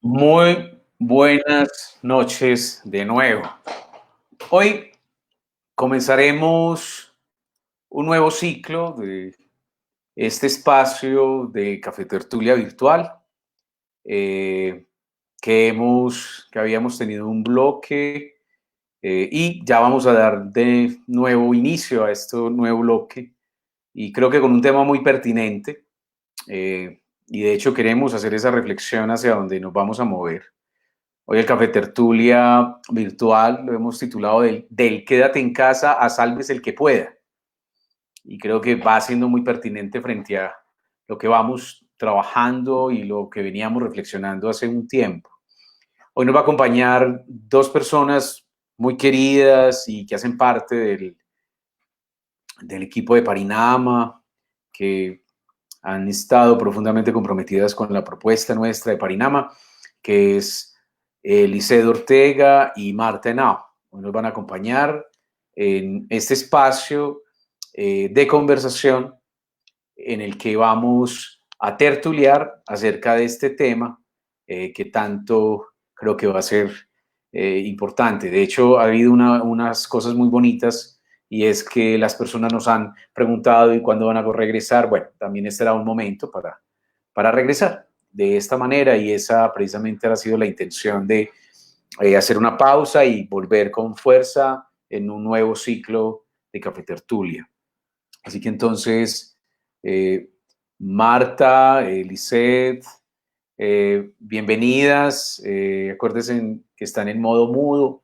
Muy buenas noches de nuevo. Hoy comenzaremos un nuevo ciclo de este espacio de Café Tertulia Virtual, eh, que habíamos tenido un bloque y ya vamos a dar de nuevo inicio a este nuevo bloque y creo que con un tema muy pertinente y de hecho queremos hacer esa reflexión hacia dónde nos vamos a mover. Hoy el Café Tertulia virtual lo hemos titulado del Quédate en casa a sálvese el que pueda. Y creo que va siendo muy pertinente frente a lo que vamos trabajando y lo que veníamos reflexionando hace un tiempo. Hoy nos va a acompañar dos personas muy queridas y que hacen parte del equipo de Parinama, que han estado profundamente comprometidas con la propuesta nuestra de Parinama, que es Licedo Ortega y Marta Henao. Hoy nos van a acompañar en este espacio de conversación en el que vamos a tertuliar acerca de este tema que tanto creo que va a ser importante. De hecho, ha habido unas cosas muy bonitas y es que las personas nos han preguntado ¿y cuándo van a regresar? Bueno, también este era un momento para regresar de esta manera y esa precisamente ha sido la intención de hacer una pausa y volver con fuerza en un nuevo ciclo de Café Tertulia. Así que entonces, eh, Marta, Lisette, bienvenidas. Acuérdense que están en modo mudo.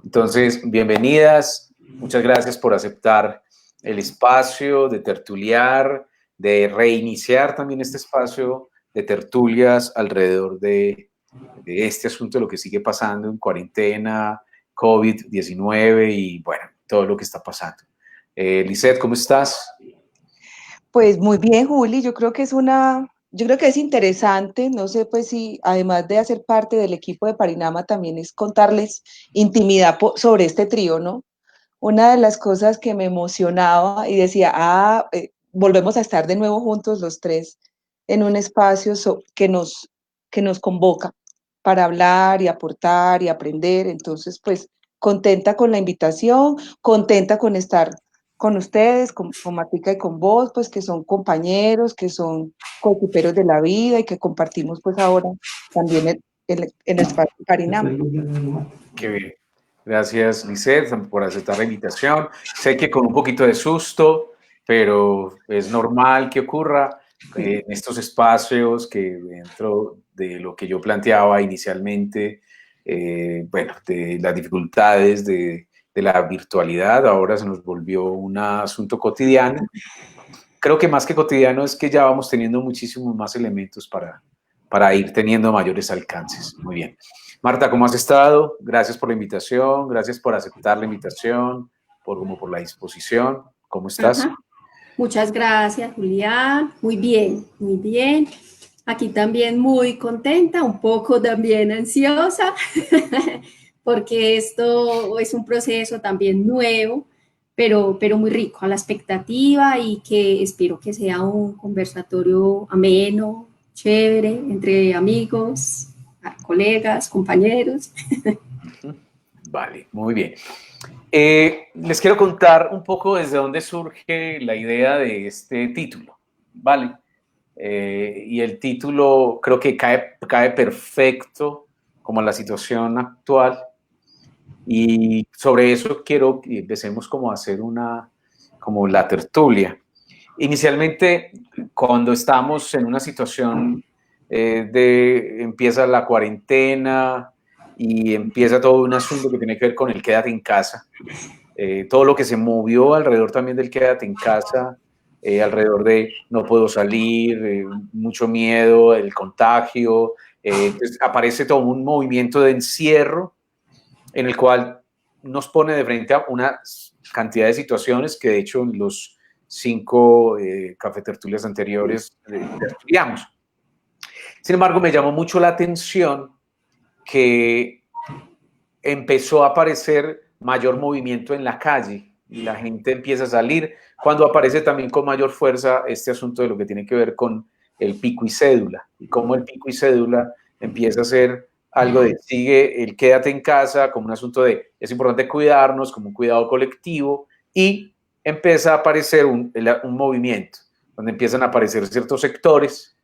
Entonces, bienvenidas. Muchas gracias por aceptar el espacio de tertuliar, de reiniciar también este espacio de tertulias alrededor de este asunto, de lo que sigue pasando en cuarentena, COVID-19 y bueno, todo lo que está pasando. Lisette, ¿cómo estás? Pues muy bien, Juli, yo creo que es interesante, no sé, pues si además de hacer parte del equipo de Parinama también es contarles intimidad sobre este trío, ¿no? Una de las cosas que me emocionaba y decía, volvemos a estar de nuevo juntos los tres en un espacio que nos convoca para hablar y aportar y aprender. Entonces, pues contenta con la invitación, contenta con estar con ustedes, con Matica y con vos, pues que son compañeros, que son coequiperos de la vida y que compartimos pues ahora también el espacio Parinama. Qué bien. Gracias, Lisette, por aceptar la invitación. Sé que con un poquito de susto, pero es normal que ocurra en estos espacios que dentro de lo que yo planteaba inicialmente, bueno, de las dificultades de la virtualidad, ahora se nos volvió un asunto cotidiano. Creo que más que cotidiano es que ya vamos teniendo muchísimos más elementos para ir teniendo mayores alcances. Muy bien. Marta, ¿cómo has estado? Gracias por la invitación, gracias por aceptar la invitación, por la disposición. ¿Cómo estás? Ajá. Muchas gracias, Julián. Muy bien, muy bien. Aquí también muy contenta, un poco también ansiosa, porque esto es un proceso también nuevo, pero muy rico, a la expectativa y que espero que sea un conversatorio ameno, chévere, entre amigos, colegas, compañeros. Vale, muy bien. Les quiero contar un poco desde dónde surge la idea de este título, ¿vale? Y el título creo que cae perfecto como en la situación actual y sobre eso quiero que empecemos como a hacer como la tertulia. Inicialmente, cuando estamos en una situación empieza la cuarentena y empieza todo un asunto que tiene que ver con el quédate en casa, todo lo que se movió alrededor también del quédate en casa, alrededor de no puedo salir, mucho miedo, el contagio, entonces aparece todo un movimiento de encierro en el cual nos pone de frente a una cantidad de situaciones que de hecho en los 5 cafetertulias anteriores tertuliamos. Sin embargo, me llamó mucho la atención que empezó a aparecer mayor movimiento en la calle y la gente empieza a salir cuando aparece también con mayor fuerza este asunto de lo que tiene que ver con el pico y cédula y cómo el pico y cédula empieza a ser algo de sigue el quédate en casa como un asunto de es importante cuidarnos, como un cuidado colectivo, y empieza a aparecer un movimiento donde empiezan a aparecer ciertos sectores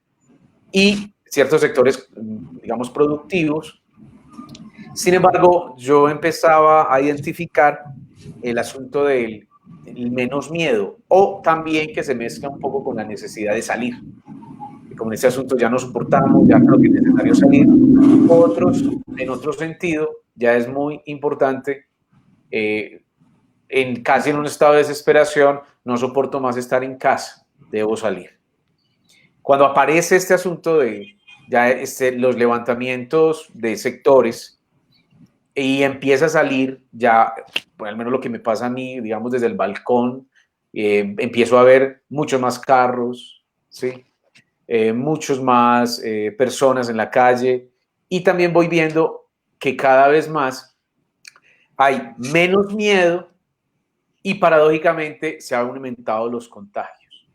y ciertos sectores, digamos, productivos. Sin embargo, yo empezaba a identificar el asunto del menos miedo, o también que se mezcla un poco con la necesidad de salir. Y como en este asunto ya no soportamos, ya creo que es necesario salir. Otros, en otro sentido, ya es muy importante, casi en un estado de desesperación, no soporto más estar en casa, debo salir. Cuando aparece este asunto de ya los levantamientos de sectores y empieza a salir ya, bueno, al menos lo que me pasa a mí, digamos desde el balcón, empiezo a ver muchos más carros, ¿sí? Muchos más personas en la calle, y también voy viendo que cada vez más hay menos miedo y paradójicamente se han aumentado los contagios.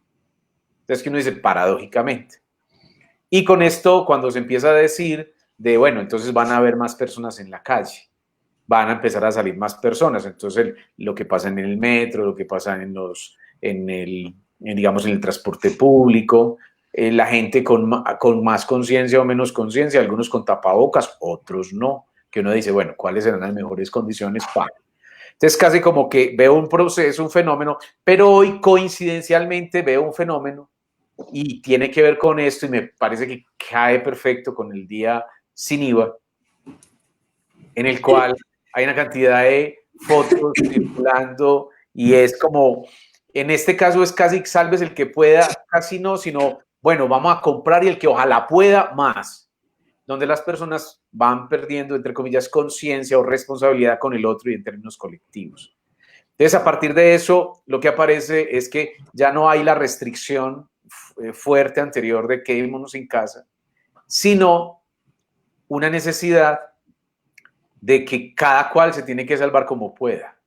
Entonces, que uno dice paradójicamente. Y con esto, cuando se empieza a decir de, bueno, entonces van a haber más personas en la calle, van a empezar a salir más personas. Entonces, lo que pasa en el metro, lo que pasa digamos, en el transporte público, la gente con más conciencia o menos conciencia, algunos con tapabocas, otros no, que uno dice, bueno, ¿cuáles serán las mejores condiciones para? Entonces, casi como que veo un proceso, un fenómeno, pero hoy coincidencialmente veo un fenómeno y tiene que ver con esto, y me parece que cae perfecto con el día sin IVA, en el cual hay una cantidad de fotos circulando y es como, en este caso es casi salves el que pueda, casi no, sino, bueno, vamos a comprar y el que ojalá pueda más, donde las personas van perdiendo, entre comillas, conciencia o responsabilidad con el otro y en términos colectivos. Entonces, a partir de eso, lo que aparece es que ya no hay la restricción fuerte anterior de quedémonos en casa, sino una necesidad de que cada cual se tiene que salvar como pueda.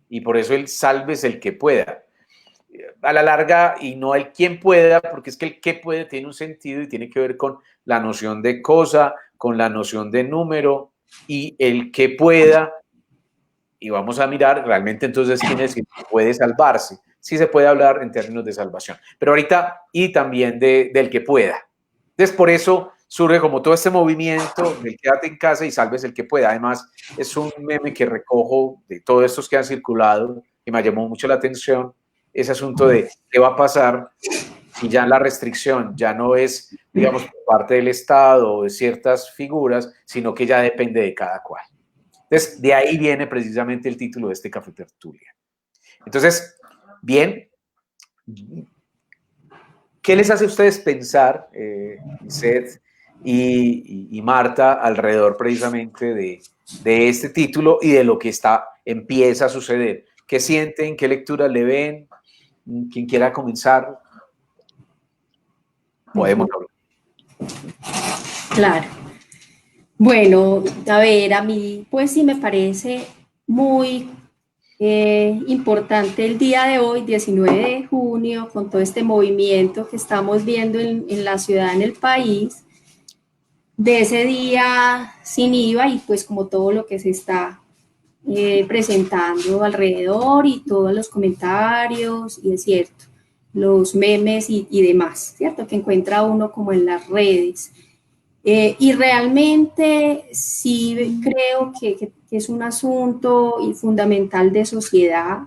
Y por eso el sálvese el que pueda. A la larga, y no el quien pueda, porque es que el que puede tiene un sentido y tiene que ver con la noción de cosa, con la noción de número, y el que pueda, y vamos a mirar realmente entonces quién es el que puede salvarse. Sí se puede hablar en términos de salvación, pero ahorita, y también del que pueda. Entonces, por eso surge como todo este movimiento del quédate en casa y salves el que pueda. Además, es un meme que recojo de todos estos que han circulado y me llamó mucho la atención ese asunto de qué va a pasar si ya la restricción ya no es, digamos, por parte del Estado o de ciertas figuras, sino que ya depende de cada cual. Entonces, de ahí viene precisamente el título de este Café Tertulia. Entonces, bien, ¿qué les hace a ustedes pensar, Seth y Marta, alrededor precisamente de este título y de lo que empieza a suceder? ¿Qué sienten? ¿Qué lecturas le ven? Quien quiera comenzar, podemos hablar. Claro. Bueno, a ver, a mí pues sí me parece muy importante el día de hoy, 19 de junio, con todo este movimiento que estamos viendo en la ciudad, en el país, de ese día sin IVA y pues como todo lo que se está presentando alrededor y todos los comentarios, y es cierto, los memes y demás, ¿cierto? Que encuentra uno como en las redes. Y realmente sí creo que es un asunto fundamental de sociedad,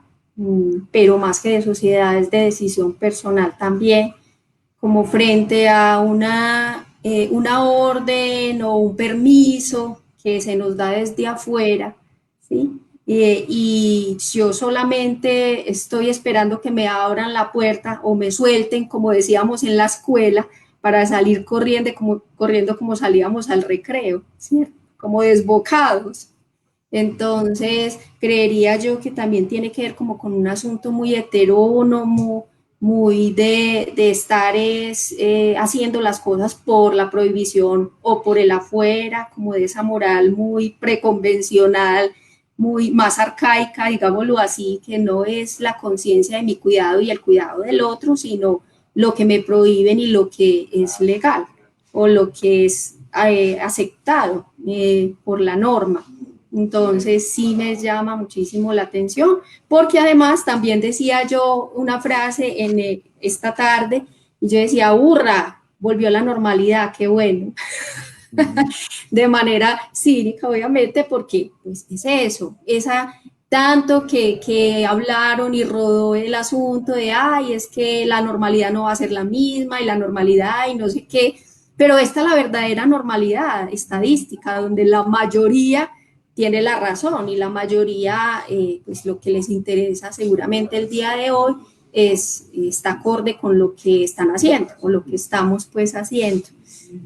pero más que de sociedad es de decisión personal también, como frente a una orden o un permiso que se nos da desde afuera, ¿sí? Y yo solamente estoy esperando que me abran la puerta o me suelten, como decíamos en la escuela, para salir corriendo como salíamos al recreo, ¿cierto? Como desbocados. Entonces, creería yo que también tiene que ver como con un asunto muy heterónomo, muy de estar haciendo las cosas por la prohibición o por el afuera, como de esa moral muy preconvencional, muy más arcaica, digámoslo así, que no es la conciencia de mi cuidado y el cuidado del otro, sino lo que me prohíben y lo que es legal o lo que es aceptado por la norma. Entonces sí me llama muchísimo la atención, porque además también decía yo una frase esta tarde, y yo decía, hurra, volvió a la normalidad, qué bueno. De manera cínica, obviamente, porque pues es eso, esa tanto que hablaron y rodó el asunto de, ay, es que la normalidad no va a ser la misma y la normalidad y no sé qué, pero esta es la verdadera normalidad estadística, donde la mayoría tiene la razón y la mayoría, pues lo que les interesa seguramente el día de hoy está acorde con lo que están haciendo, con lo que estamos pues haciendo.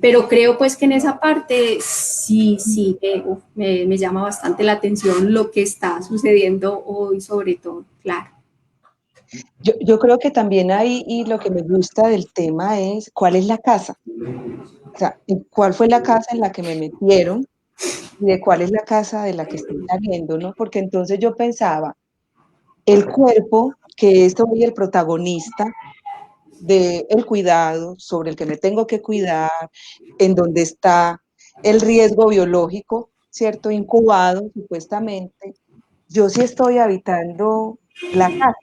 Pero creo pues que en esa parte sí, me llama bastante la atención lo que está sucediendo hoy sobre todo, claro. Yo creo que también hay, y lo que me gusta del tema es, ¿cuál es la casa? O sea, ¿cuál fue la casa en la que me metieron? Y de cuál es la casa de la que estoy saliendo, ¿no? Porque entonces yo pensaba, el cuerpo, que es hoy el protagonista del cuidado, sobre el que me tengo que cuidar, en donde está el riesgo biológico, ¿cierto? Incubado, supuestamente. Yo sí estoy habitando la casa.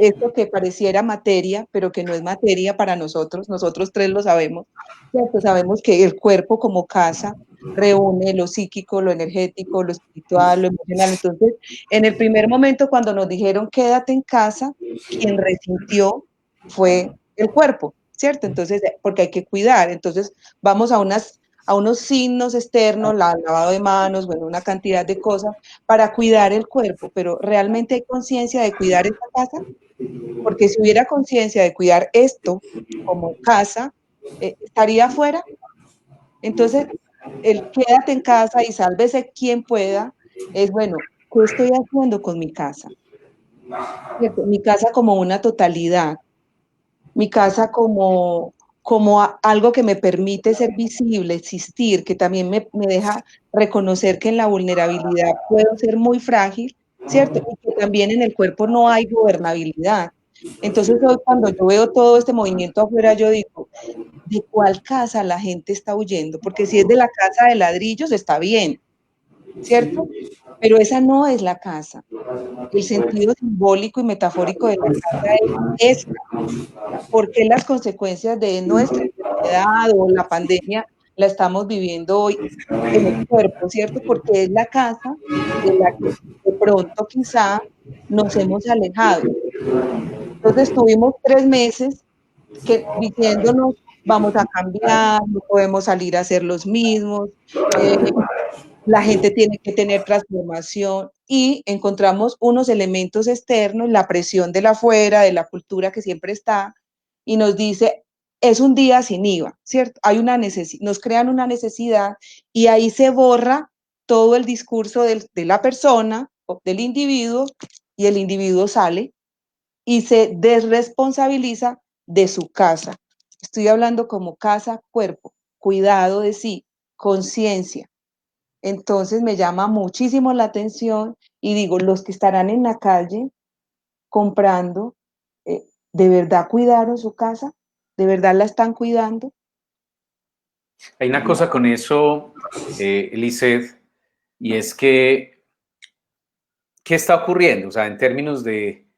Esto que pareciera materia, pero que no es materia para nosotros tres lo sabemos, ¿cierto? Sabemos que el cuerpo como casa reúne lo psíquico, lo energético, lo espiritual, lo emocional. Entonces, en el primer momento cuando nos dijeron quédate en casa, quien resintió fue el cuerpo, ¿cierto? Entonces, porque hay que cuidar. Entonces, vamos a unos signos externos, lavado de manos, bueno, una cantidad de cosas para cuidar el cuerpo, pero ¿realmente hay conciencia de cuidar esta casa? Porque si hubiera conciencia de cuidar esto como casa, estaría afuera. Entonces, el quédate en casa y sálvese quien pueda, es bueno, ¿qué estoy haciendo con mi casa? ¿Cierto? Mi casa como una totalidad, mi casa como algo que me permite ser visible, existir, que también me deja reconocer que en la vulnerabilidad puedo ser muy frágil, ¿cierto? Y que también en el cuerpo no hay gobernabilidad. Entonces hoy cuando yo veo todo este movimiento afuera, yo digo, ¿de cuál casa la gente está huyendo? Porque si es de la casa de ladrillos, está bien, ¿cierto? Pero esa no es la casa. El sentido simbólico y metafórico de la casa es esta. ¿Por qué las consecuencias de nuestra enfermedad o la pandemia la estamos viviendo hoy en el cuerpo, ¿cierto? Porque es la casa de la que de pronto quizá nos hemos alejado. Entonces tuvimos 3 meses diciéndonos, vamos a cambiar, no podemos salir a ser los mismos, la gente tiene que tener transformación y encontramos unos elementos externos, la presión de la afuera, de la cultura que siempre está, y nos dice, es un día sin IVA, ¿cierto? Hay una necesidad, nos crean una necesidad y ahí se borra todo el discurso de la persona, del individuo, y el individuo sale y se desresponsabiliza de su casa. Estoy hablando como casa, cuerpo, cuidado de sí, conciencia. Entonces me llama muchísimo la atención y digo, los que estarán en la calle comprando, ¿de verdad cuidaron su casa? ¿De verdad la están cuidando? Hay una cosa con eso, Lizeth, y es que, ¿qué está ocurriendo? O sea, en términos de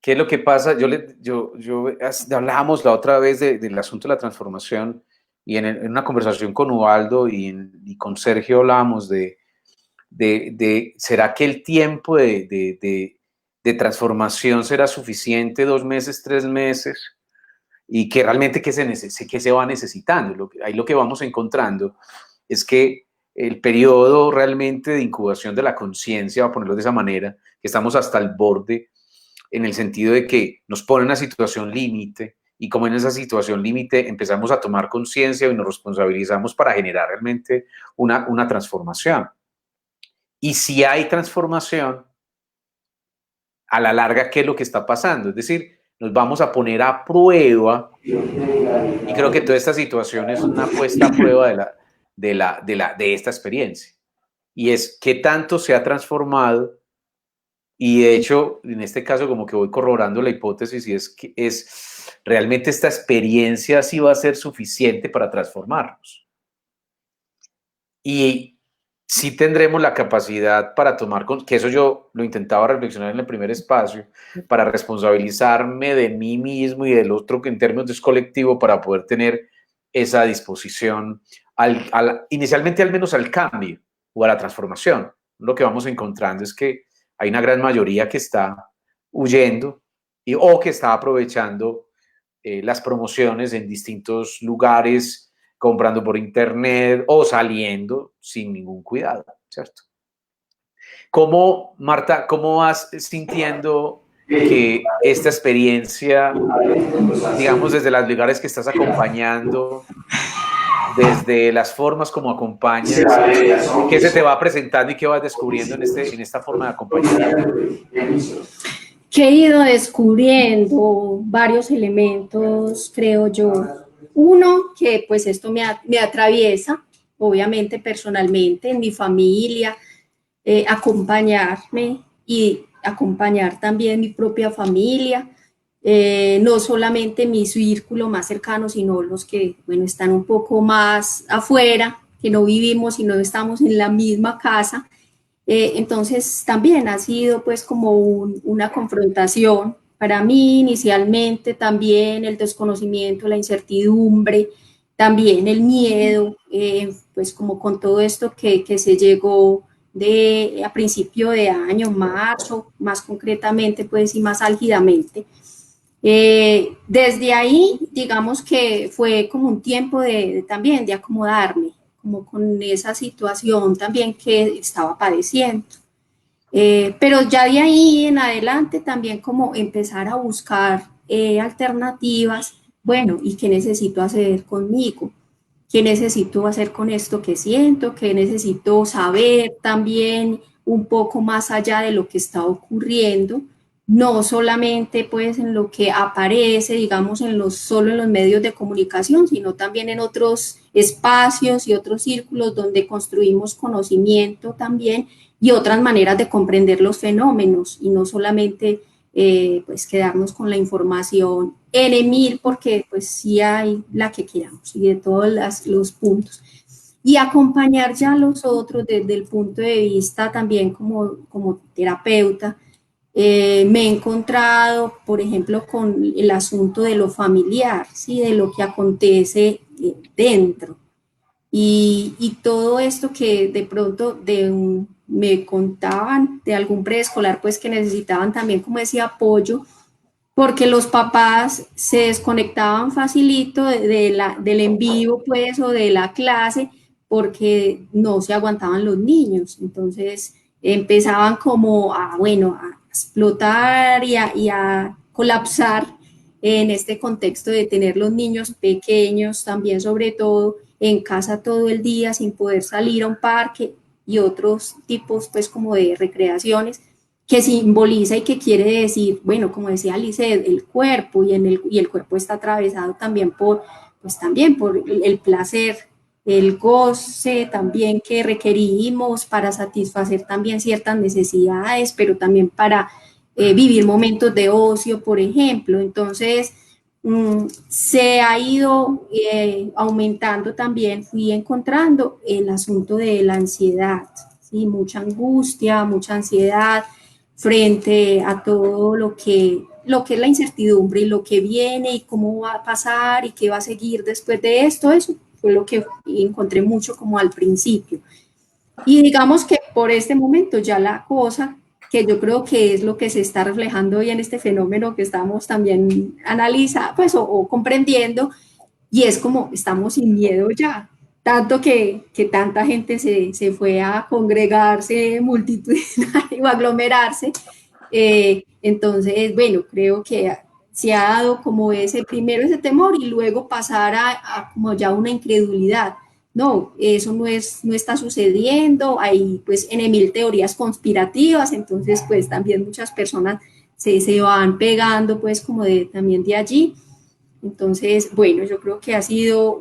qué es lo que pasa, hablábamos la otra vez del asunto de la transformación y en una conversación con Ubaldo y con Sergio hablábamos de ¿será que el tiempo de transformación será suficiente, 2 meses, 3 meses? Y que realmente qué se va necesitando. Ahí lo que vamos encontrando es que el periodo realmente de incubación de la conciencia, voy a ponerlo de esa manera, que estamos hasta el borde, en el sentido de que nos pone en una situación límite, y como en esa situación límite empezamos a tomar conciencia y nos responsabilizamos para generar realmente una transformación. Y si hay transformación, a la larga, ¿qué es lo que está pasando? Es decir, nos vamos a poner a prueba, y creo que toda esta situación es una puesta a prueba de esta experiencia. Y es qué tanto se ha transformado, y de hecho, en este caso como que voy corroborando la hipótesis, y es que realmente esta experiencia sí va a ser suficiente para transformarnos. y sí tendremos la capacidad para tomar, que eso yo lo intentaba reflexionar en el primer espacio, para responsabilizarme de mí mismo y del otro en términos de colectivo, para poder tener esa disposición, inicialmente al menos al cambio o a la transformación. Lo que vamos encontrando es que hay una gran mayoría que está huyendo o que está aprovechando las promociones en distintos lugares, comprando por internet o saliendo sin ningún cuidado, ¿cierto? ¿Cómo, Marta, cómo vas sintiendo que esta experiencia, digamos, desde los lugares que estás acompañando, desde las formas como acompañas, qué se te va presentando y qué vas descubriendo en esta forma de acompañar? Que he ido descubriendo varios elementos, creo yo. Uno, que pues esto me atraviesa, obviamente personalmente, en mi familia, acompañarme y acompañar también mi propia familia, no solamente mi círculo más cercano, sino los que, bueno, están un poco más afuera, que no vivimos y no estamos en la misma casa. Entonces también ha sido pues como una confrontación para mí inicialmente, también el desconocimiento, la incertidumbre, también el miedo, pues como con todo esto que se llegó a principio de año, marzo, más concretamente pues y más álgidamente. Desde ahí, digamos que fue como un tiempo también de acomodarme, como con esa situación también que estaba padeciendo. Pero ya de ahí en adelante también como empezar a buscar alternativas, bueno, ¿y qué necesito hacer conmigo? ¿Qué necesito hacer con esto que siento? ¿Qué necesito saber también un poco más allá de lo que está ocurriendo? No solamente pues en lo que aparece, digamos, solo en los medios de comunicación, sino también en otros espacios y otros círculos donde construimos conocimiento también y otras maneras de comprender los fenómenos y no solamente pues quedarnos con la información N1000 porque pues sí hay la que queramos y de todos los puntos. Y acompañar ya a los otros desde el punto de vista también como terapeuta. Me he encontrado, por ejemplo, con el asunto de lo familiar, ¿sí? De lo que acontece dentro. Y todo esto que de pronto me contaban de algún preescolar, pues que necesitaban también como ese apoyo, porque los papás se desconectaban facilito del en vivo, pues, o de la clase, porque no se aguantaban los niños. Entonces empezaban como bueno, a explotar y a colapsar en este contexto de tener los niños pequeños, también sobre todo en casa todo el día sin poder salir a un parque y otros tipos pues como de recreaciones que simboliza y que quiere decir, bueno, como decía Alice, el cuerpo y el cuerpo está atravesado también pues también por el placer, el goce también que requerimos para satisfacer también ciertas necesidades, pero también para vivir momentos de ocio, por ejemplo. Entonces, se ha ido aumentando también, fui encontrando el asunto de la ansiedad, ¿sí? Mucha angustia, mucha ansiedad frente a todo lo que es la incertidumbre y lo que viene y cómo va a pasar y qué va a seguir después de esto. Eso fue lo que encontré mucho como al principio. Y digamos que por este momento ya la cosa, que yo creo que es lo que se está reflejando hoy en este fenómeno que estamos también analizando, pues, o comprendiendo, y es como estamos sin miedo ya, tanto que tanta gente se fue a congregarse multitudinario o aglomerarse. Entonces, bueno, creo que se ha dado como primero ese temor y luego pasar a como ya una incredulidad. No, eso no está sucediendo, hay pues en mil teorías conspirativas, entonces pues también muchas personas se van pegando pues como también de allí. Entonces, bueno, yo creo que ha sido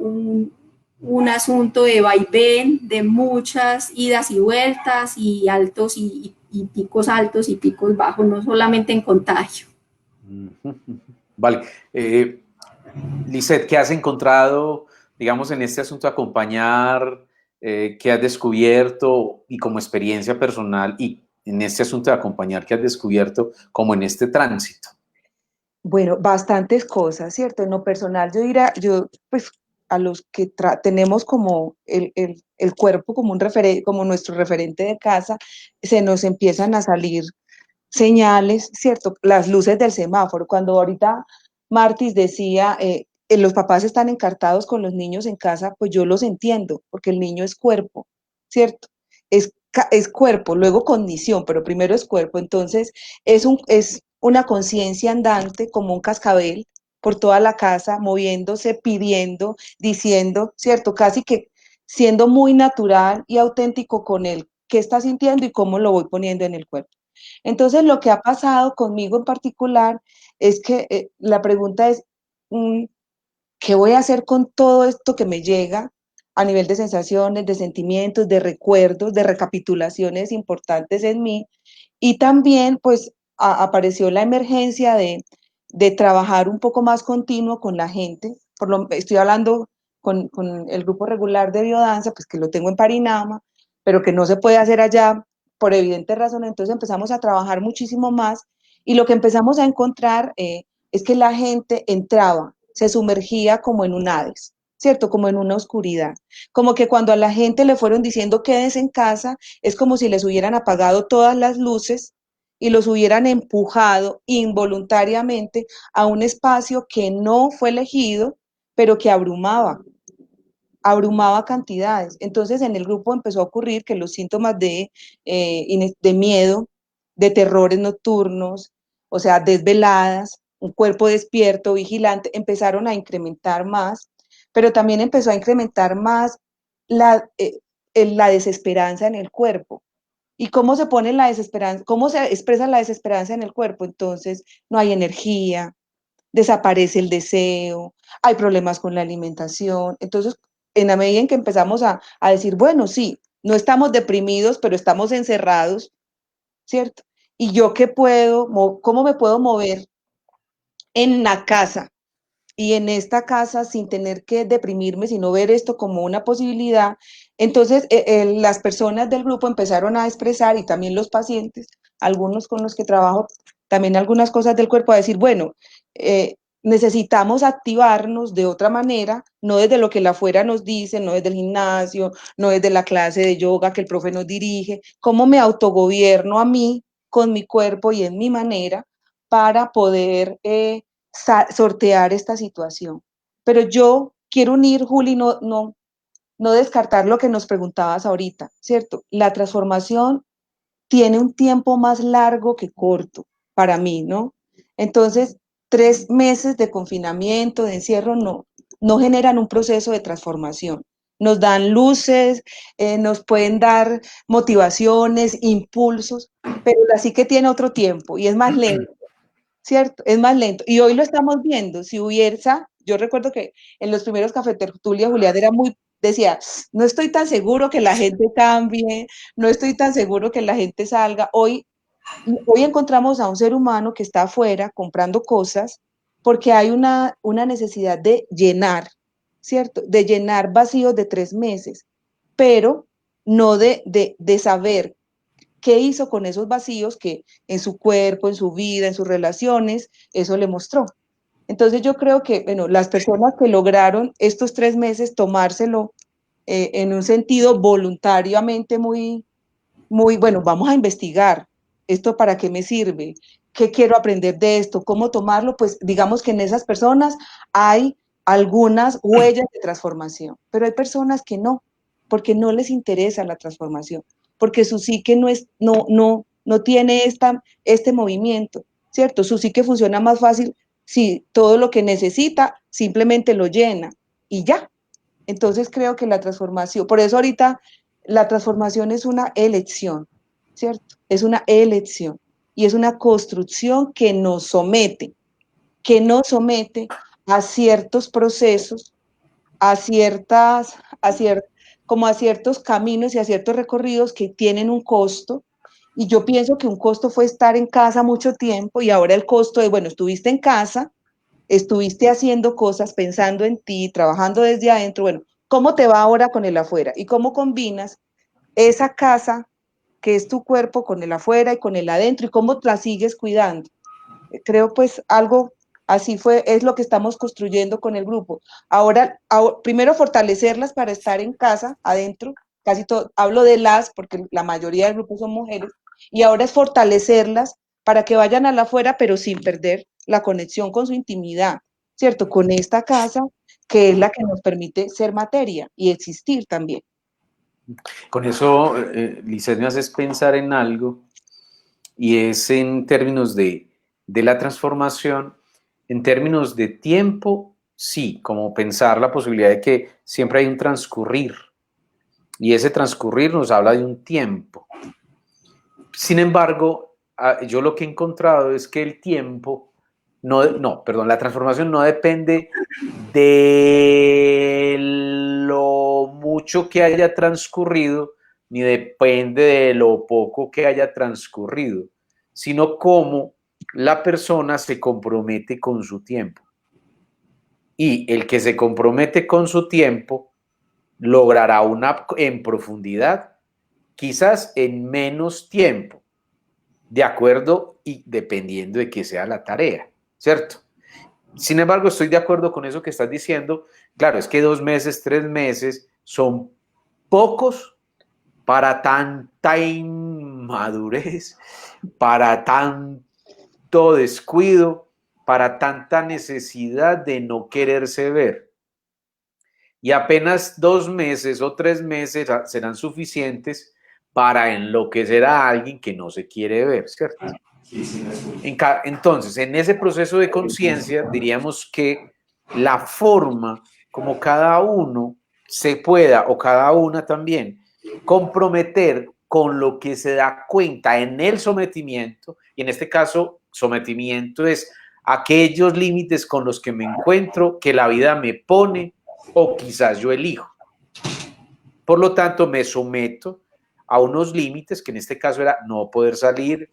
un asunto de vaivén, de muchas idas y vueltas y altos y picos altos y picos bajos, no solamente en contagio. Vale. Lisette, ¿qué has encontrado, digamos, en este asunto de acompañar ¿qué has descubierto y como experiencia personal y en este asunto de acompañar, qué has descubierto como en este tránsito? Bueno, bastantes cosas, ¿cierto? En lo personal, yo diría, yo, pues, a los que tenemos como el cuerpo como un como nuestro referente de casa, se nos empiezan a salir señales, ¿cierto? Las luces del semáforo. Cuando ahorita Martis decía, los papás están encartados con los niños en casa, pues yo los entiendo, porque el niño es cuerpo, ¿cierto? Es cuerpo, luego condición, pero primero es cuerpo. Entonces, es una conciencia andante como un cascabel por toda la casa, moviéndose, pidiendo, diciendo, ¿cierto? Casi que siendo muy natural y auténtico con él, qué está sintiendo y cómo lo voy poniendo en el cuerpo. Entonces, lo que ha pasado conmigo en particular es que la pregunta es, mm, ¿qué voy a hacer con todo esto que me llega a nivel de sensaciones, de sentimientos, de recuerdos, de recapitulaciones importantes en mí? Y también, pues, apareció la emergencia de trabajar un poco más continuo con la gente. Estoy hablando con el grupo regular de biodanza, pues que lo tengo en Parinama, pero que no se puede hacer allá por evidente razón. Entonces empezamos a trabajar muchísimo más y lo que empezamos a encontrar es que la gente entraba, se sumergía como en un Hades, ¿cierto? Como en una oscuridad. Como que cuando a la gente le fueron diciendo quédense en casa, es como si les hubieran apagado todas las luces y los hubieran empujado involuntariamente a un espacio que no fue elegido, pero que abrumaba cantidades. Entonces en el grupo empezó a ocurrir que los síntomas de miedo, de terrores nocturnos, o sea, desveladas, un cuerpo despierto, vigilante, empezaron a incrementar más, pero también empezó a incrementar más la, la desesperanza en el cuerpo. ¿Y cómo se pone la desesperanza? ¿Cómo se expresa la desesperanza en el cuerpo? Entonces, no hay energía, desaparece el deseo, hay problemas con la alimentación. Entonces, en la medida en que empezamos a decir, bueno, sí, no estamos deprimidos, pero estamos encerrados, ¿cierto? ¿Y yo qué puedo, cómo me puedo mover en la casa? Y en esta casa sin tener que deprimirme, sino ver esto como una posibilidad. Entonces, las personas del grupo empezaron a expresar, y también los pacientes, algunos con los que trabajo, también algunas cosas del cuerpo, a decir, bueno, necesitamos activarnos de otra manera, no desde lo que la afuera nos dice, no desde el gimnasio, no desde la clase de yoga que el profe nos dirige, cómo me autogobierno a mí con mi cuerpo y en mi manera para poder sortear esta situación. Pero yo quiero unir, Juli, no descartar lo que nos preguntabas ahorita, ¿cierto? La transformación tiene un tiempo más largo que corto para mí, ¿no? Entonces, 3 meses de confinamiento, de encierro, no generan un proceso de transformación. Nos dan luces, nos pueden dar motivaciones, impulsos, pero la psique tiene otro tiempo y es más lento. ¿Cierto? Es más lento. Y hoy lo estamos viendo. Si hubiese, yo recuerdo que en los primeros Café Tertulia, Julián era muy, decía, no estoy tan seguro que la gente cambie, no estoy tan seguro que la gente salga. Hoy encontramos a un ser humano que está afuera comprando cosas porque hay una necesidad de llenar, ¿cierto? De llenar vacíos de 3 meses, pero no de saber qué hizo con esos vacíos que en su cuerpo, en su vida, en sus relaciones, eso le mostró. Entonces yo creo que, bueno, las personas que lograron estos 3 meses tomárselo en un sentido voluntariamente muy, bueno, vamos a investigar esto para qué me sirve, qué quiero aprender de esto, cómo tomarlo, pues digamos que en esas personas hay algunas huellas de transformación, pero hay personas que no, porque no les interesa la transformación, porque su psique no tiene este movimiento, ¿cierto? Su psique funciona más fácil si todo lo que necesita simplemente lo llena y ya. Entonces creo que la transformación, por eso ahorita la transformación es una elección, ¿cierto? Es una elección y es una construcción que nos somete a ciertos procesos, a ciertas, a cier, como a ciertos caminos y a ciertos recorridos que tienen un costo. Y yo pienso que un costo fue estar en casa mucho tiempo y ahora el costo de, bueno, estuviste en casa, estuviste haciendo cosas, pensando en ti, trabajando desde adentro, bueno, ¿Cómo te va ahora con el afuera? ¿Y cómo combinas esa casa que es tu cuerpo con el afuera y con el adentro? ¿Y cómo la sigues cuidando? Creo pues algo así es lo que estamos construyendo con el grupo. Ahora, primero fortalecerlas para estar en casa, adentro, casi todo, hablo de las, porque la mayoría del grupo son mujeres, y ahora es fortalecerlas para que vayan a la afuera, pero sin perder la conexión con su intimidad, ¿cierto? Con esta casa que es la que nos permite ser materia y existir también. Con eso, Lizeth, me haces pensar en algo, y es en términos de la transformación, en términos de tiempo, sí, como pensar la posibilidad de que siempre hay un transcurrir, y ese transcurrir nos habla de un tiempo. Sin embargo, yo lo que he encontrado es que el tiempo, la transformación no depende de lo mucho que haya transcurrido, ni depende de lo poco que haya transcurrido, sino cómo la persona se compromete con su tiempo. Y el que se compromete con su tiempo logrará en profundidad, quizás en menos tiempo, de acuerdo y dependiendo de qué sea la tarea, ¿cierto? Sin embargo, estoy de acuerdo con eso que estás diciendo. Claro, es que 2 meses, 3 meses son pocos para tanta inmadurez, para tanto descuido, para tanta necesidad de no quererse ver. Y apenas 2 meses o 3 meses serán suficientes para enloquecer a alguien que no se quiere ver, ¿cierto? Entonces, en ese proceso de conciencia, diríamos que la forma como cada uno se pueda, o cada una también, comprometer con lo que se da cuenta en el sometimiento, y en este caso, sometimiento es aquellos límites con los que me encuentro, que la vida me pone, o quizás yo elijo. Por lo tanto, me someto a unos límites, que en este caso era no poder salir,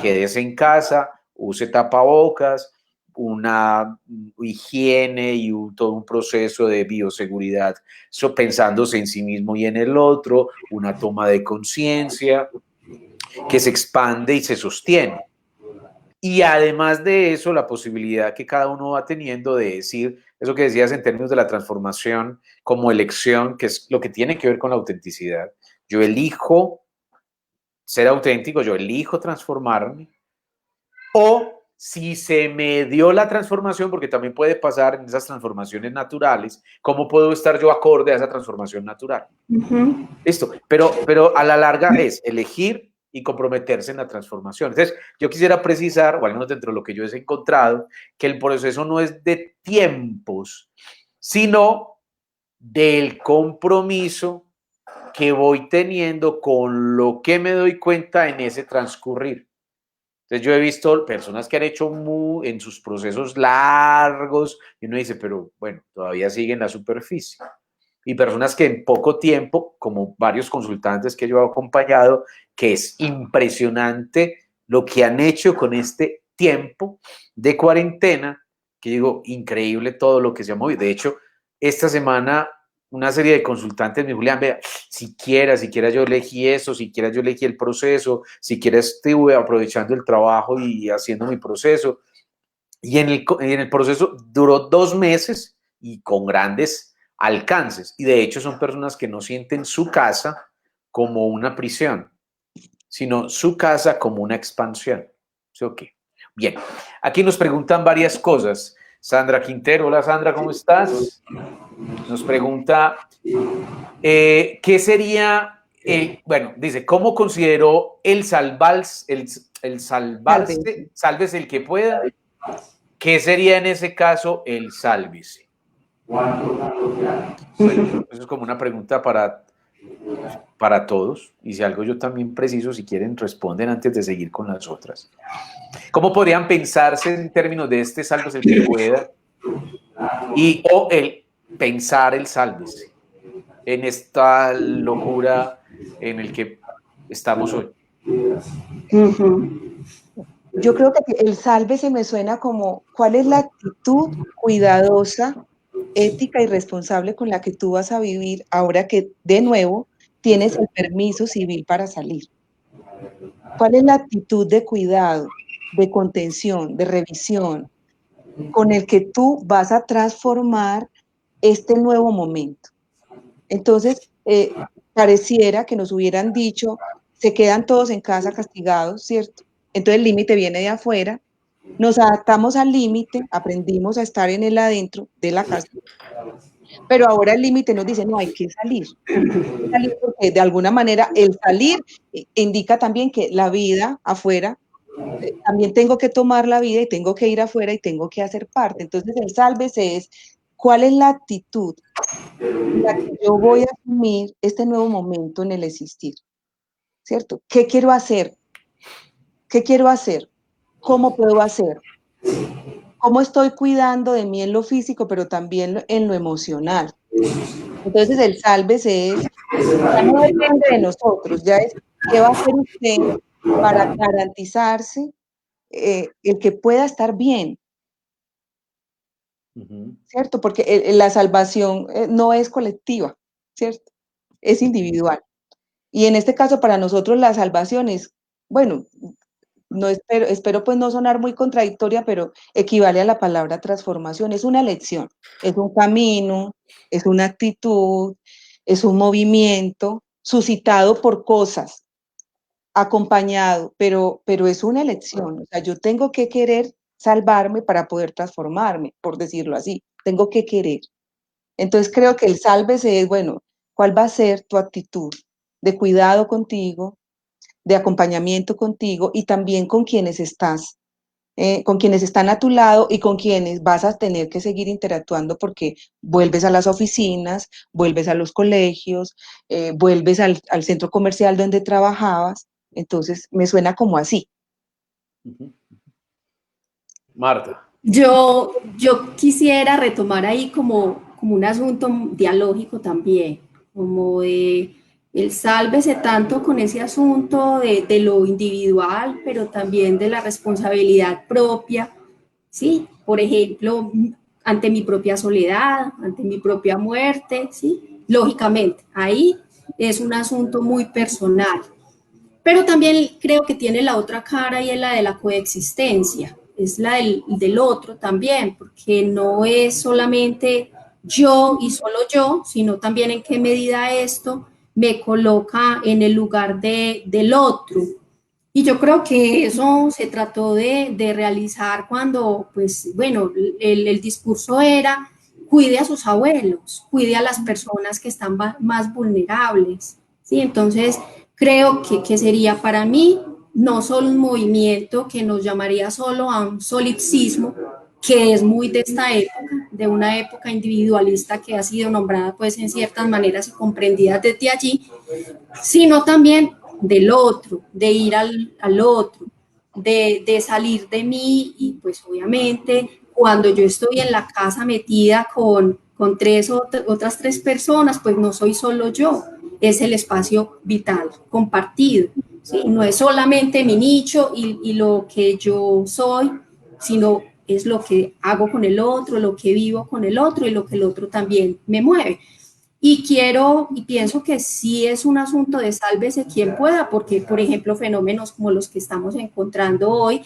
quédese en casa, use tapabocas, una higiene y todo un proceso de bioseguridad, pensándose en sí mismo y en el otro, una toma de conciencia que se expande y se sostiene. Y además de eso, la posibilidad que cada uno va teniendo de decir, eso que decías en términos de la transformación como elección, que es lo que tiene que ver con la autenticidad. Yo elijo ser auténtico, yo elijo transformarme, o si se me dio la transformación, porque también puede pasar en esas transformaciones naturales, ¿cómo puedo estar yo acorde a esa transformación natural? Listo, pero a la larga es elegir y comprometerse en la transformación. Entonces, yo quisiera precisar, o al menos dentro de lo que yo he encontrado, que el proceso no es de tiempos, sino del compromiso que voy teniendo con lo que me doy cuenta en ese transcurrir. Entonces, yo he visto personas que han hecho en sus procesos largos, y uno dice, pero bueno, todavía siguen la superficie. Y personas que en poco tiempo, como varios consultantes que yo he acompañado, que es impresionante lo que han hecho con este tiempo de cuarentena, que digo, increíble todo lo que se ha movido. De hecho, esta semana una serie de consultantes me dijo, Julián, vea, siquiera yo elegí eso, siquiera yo elegí el proceso, siquiera estuve aprovechando el trabajo y haciendo mi proceso. Y en el proceso duró 2 meses y con grandes alcances. Y de hecho son personas que no sienten su casa como una prisión, sino su casa como una expansión. ¿Sí o qué? Bien, aquí nos preguntan varias cosas. Sandra Quintero, hola Sandra, ¿cómo estás? Nos pregunta, ¿qué sería, bueno, dice, ¿cómo consideró el salvarse el que pueda? ¿Qué sería en ese caso el sálvese? Bueno, eso es como una pregunta para todos, y si algo yo también preciso, si quieren responden antes de seguir con las otras. ¿Cómo podrían pensarse en términos de este sálvese el que pueda o el pensar el sálvese en esta locura en el que estamos hoy? Yo creo que el sálvese me suena como, ¿cuál es la actitud cuidadosa ética y responsable con la que tú vas a vivir ahora que de nuevo tienes el permiso civil para salir? ¿Cuál es la actitud de cuidado, de contención, de revisión con el que tú vas a transformar este nuevo momento? Entonces, pareciera que nos hubieran dicho, se quedan todos en casa castigados, ¿cierto? Entonces el límite viene de afuera, nos adaptamos al límite, aprendimos a estar en el adentro de la casa, pero ahora el límite nos dice, no, hay que salir porque de alguna manera el salir indica también que la vida afuera, también tengo que tomar la vida y tengo que ir afuera y tengo que hacer parte. Entonces el sálvese es, ¿cuál es la actitud en la que yo voy a asumir este nuevo momento en el existir? ¿Cierto? ¿Qué quiero hacer? ¿Qué quiero hacer? ¿Cómo puedo hacer? ¿Cómo estoy cuidando de mí en lo físico, pero también en lo emocional? Entonces el sálvese es, ya no depende de nosotros, ya es qué va a hacer usted para garantizarse el que pueda estar bien, ¿cierto? Porque la salvación no es colectiva, ¿cierto? Es individual. Y en este caso para nosotros la salvación es, bueno, no espero pues no sonar muy contradictoria, pero equivale a la palabra transformación. Es una elección, es un camino, es una actitud, es un movimiento suscitado por cosas, acompañado, pero es una elección. O sea, yo tengo que querer salvarme para poder transformarme, por decirlo así. Tengo que querer. Entonces creo que el sálvese es, bueno, ¿cuál va a ser tu actitud de cuidado contigo, de acompañamiento contigo y también con quienes estás, con quienes están a tu lado y con quienes vas a tener que seguir interactuando porque vuelves a las oficinas, vuelves a los colegios, vuelves al centro comercial donde trabajabas? Entonces me suena como así. Marta. Yo quisiera retomar ahí como un asunto dialógico también, como de el sálvese tanto con ese asunto de lo individual, pero también de la responsabilidad propia, ¿sí? Por ejemplo, ante mi propia soledad, ante mi propia muerte, ¿sí? Lógicamente, ahí es un asunto muy personal, pero también creo que tiene la otra cara y es la de la coexistencia, es la del otro también, porque no es solamente yo y solo yo, sino también en qué medida esto me coloca en el lugar del otro. Y yo creo que eso se trató de realizar cuando, pues, bueno, el discurso era cuide a sus abuelos, cuide a las personas que están más vulnerables, ¿sí? Entonces, creo que sería para mí no solo un movimiento que nos llamaría solo a un solipsismo, que es muy de esta época, de una época individualista que ha sido nombrada pues en ciertas maneras y comprendida desde allí, sino también del otro, de ir al otro, de salir de mí y pues obviamente cuando yo estoy en la casa metida con otras tres personas, pues no soy solo yo, es el espacio vital compartido, ¿sí? No es solamente mi nicho y lo que yo soy, sino es lo que hago con el otro, lo que vivo con el otro y lo que el otro también me mueve. Y quiero y pienso que sí es un asunto de sálvese quien pueda, porque, por ejemplo, fenómenos como los que estamos encontrando hoy,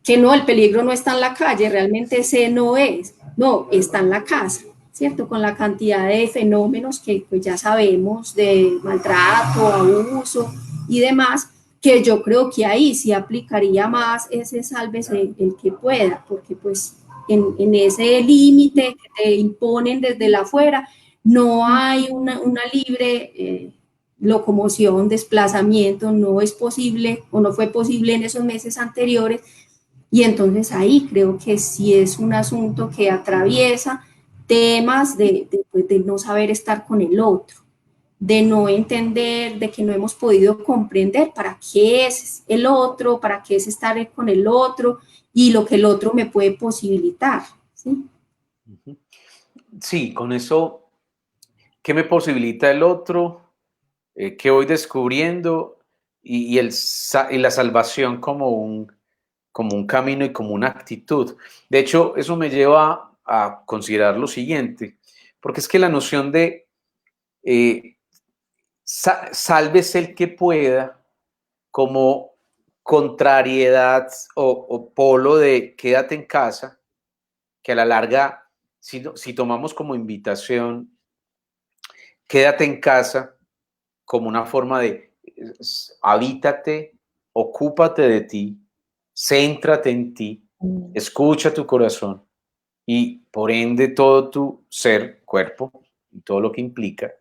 que no, el peligro no está en la calle, realmente ese no es, no, está en la casa, ¿cierto? Con la cantidad de fenómenos que pues ya sabemos de maltrato, abuso y demás, que yo creo que ahí sí aplicaría más ese sálvese el que pueda, porque pues en ese límite que te imponen desde la afuera, no hay una libre locomoción, desplazamiento, no es posible o no fue posible en esos meses anteriores. Y entonces ahí creo que sí es un asunto que atraviesa temas de no saber estar con el otro, de no entender, de que no hemos podido comprender para qué es el otro, para qué es estar con el otro y lo que el otro me puede posibilitar. ¿Sí? Sí, con eso, ¿qué me posibilita el otro? ¿Qué voy descubriendo? Y la salvación como un camino y como una actitud. De hecho, eso me lleva a considerar lo siguiente. porque es que la noción de sálvese el que pueda, como contrariedad o polo de quédate en casa, que a la larga, si tomamos como invitación, quédate en casa como una forma de habítate, ocúpate de ti, céntrate en ti, escucha tu corazón y por ende todo tu ser, cuerpo y todo lo que implica.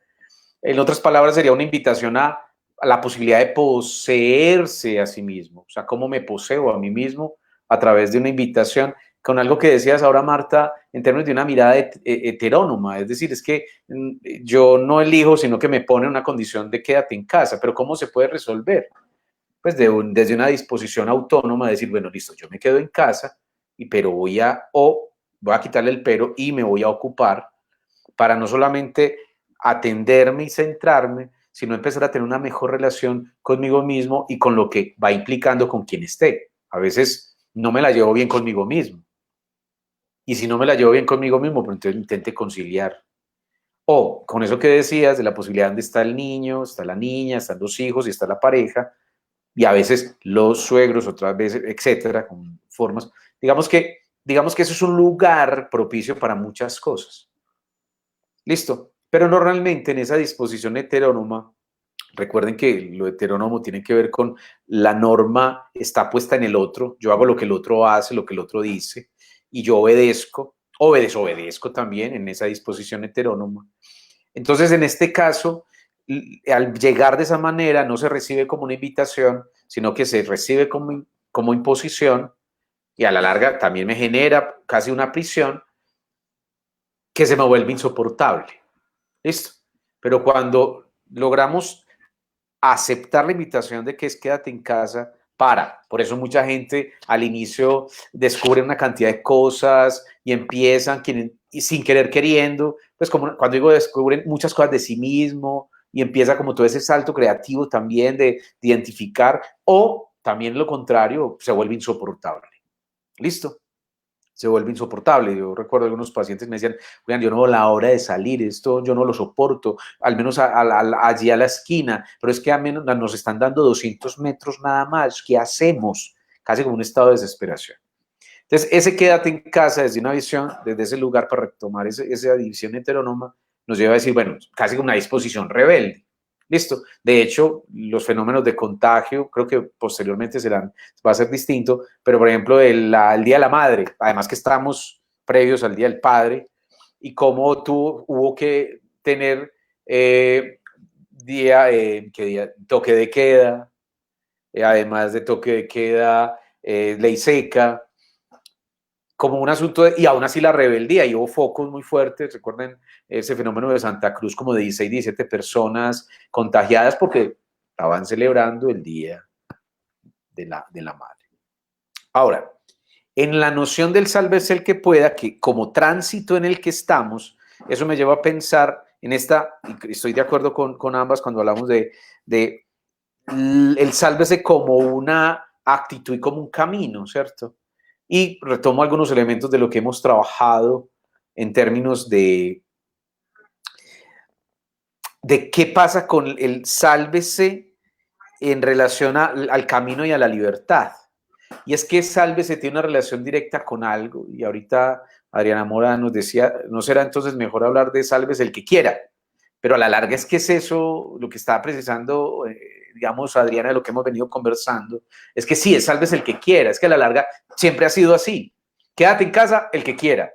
En otras palabras, sería una invitación a la posibilidad de poseerse a sí mismo. O sea, cómo me poseo a mí mismo a través de una invitación, con algo que decías ahora, Marta, en términos de una mirada heterónoma. Es decir, es que yo no elijo, sino que me pone en una condición de quédate en casa. Pero ¿cómo se puede resolver? Pues desde una disposición autónoma de decir, bueno, listo, yo me quedo en casa, pero voy a quitarle el pero y me voy a ocupar para no solamente atenderme y centrarme, sino empezar a tener una mejor relación conmigo mismo y con lo que va implicando con quien esté. A veces no me la llevo bien conmigo mismo. Y si no me la llevo bien conmigo mismo, pues entonces intente conciliar. O con eso que decías de la posibilidad de está el niño, está la niña, están los hijos y está la pareja, y a veces los suegros, otras veces, etcétera, con formas. Digamos que eso es un lugar propicio para muchas cosas. Listo. Pero normalmente en esa disposición heterónoma, recuerden que lo heterónomo tiene que ver con la norma está puesta en el otro, yo hago lo que el otro hace, lo que el otro dice, y yo obedezco también en esa disposición heterónoma. Entonces, en este caso, al llegar de esa manera, no se recibe como una invitación, sino que se recibe como imposición, y a la larga también me genera casi una prisión que se me vuelve insoportable. ¿Listo? Pero cuando logramos aceptar la invitación de que es quédate en casa, por eso mucha gente al inicio descubre una cantidad de cosas y empiezan y sin querer queriendo, pues como cuando digo descubren muchas cosas de sí mismo y empieza como todo ese salto creativo también de identificar, o también lo contrario, se vuelve insoportable. ¿Listo? Se vuelve insoportable. Yo recuerdo algunos pacientes me decían, oigan, yo no veo la hora de salir, esto yo no lo soporto, al menos allí a la esquina, pero es que a menos nos están dando 200 metros nada más, ¿qué hacemos? Casi como un estado de desesperación. Entonces, ese quédate en casa desde una visión, desde ese lugar para retomar esa división heterónoma, nos lleva a decir, bueno, casi como una disposición rebelde. Listo. De hecho, los fenómenos de contagio, creo que posteriormente va a ser distinto, pero por ejemplo, el Día de la Madre, además que estamos previos al Día del Padre, y cómo hubo que tener toque de queda, además de toque de queda, ley seca, como un asunto y aún así la rebeldía, y hubo focos muy fuertes, recuerden ese fenómeno de Santa Cruz, como de 16, 17 personas contagiadas porque estaban celebrando el Día de la Madre. Ahora, en la noción del sálvese el que pueda, que como tránsito en el que estamos, eso me lleva a pensar en esta, y estoy de acuerdo con ambas cuando hablamos de el sálvese como una actitud y como un camino, ¿cierto? Y retomo algunos elementos de lo que hemos trabajado en términos de qué pasa con el sálvese en relación al camino y a la libertad. Y es que sálvese tiene una relación directa con algo, y ahorita Adriana Mora nos decía, ¿no será entonces mejor hablar de sálvese el que quiera? Pero a la larga es que es eso lo que está precisando, digamos, Adriana, de lo que hemos venido conversando, es que sí, es sálvese el que quiera, es que a la larga siempre ha sido así. Quédate en casa el que quiera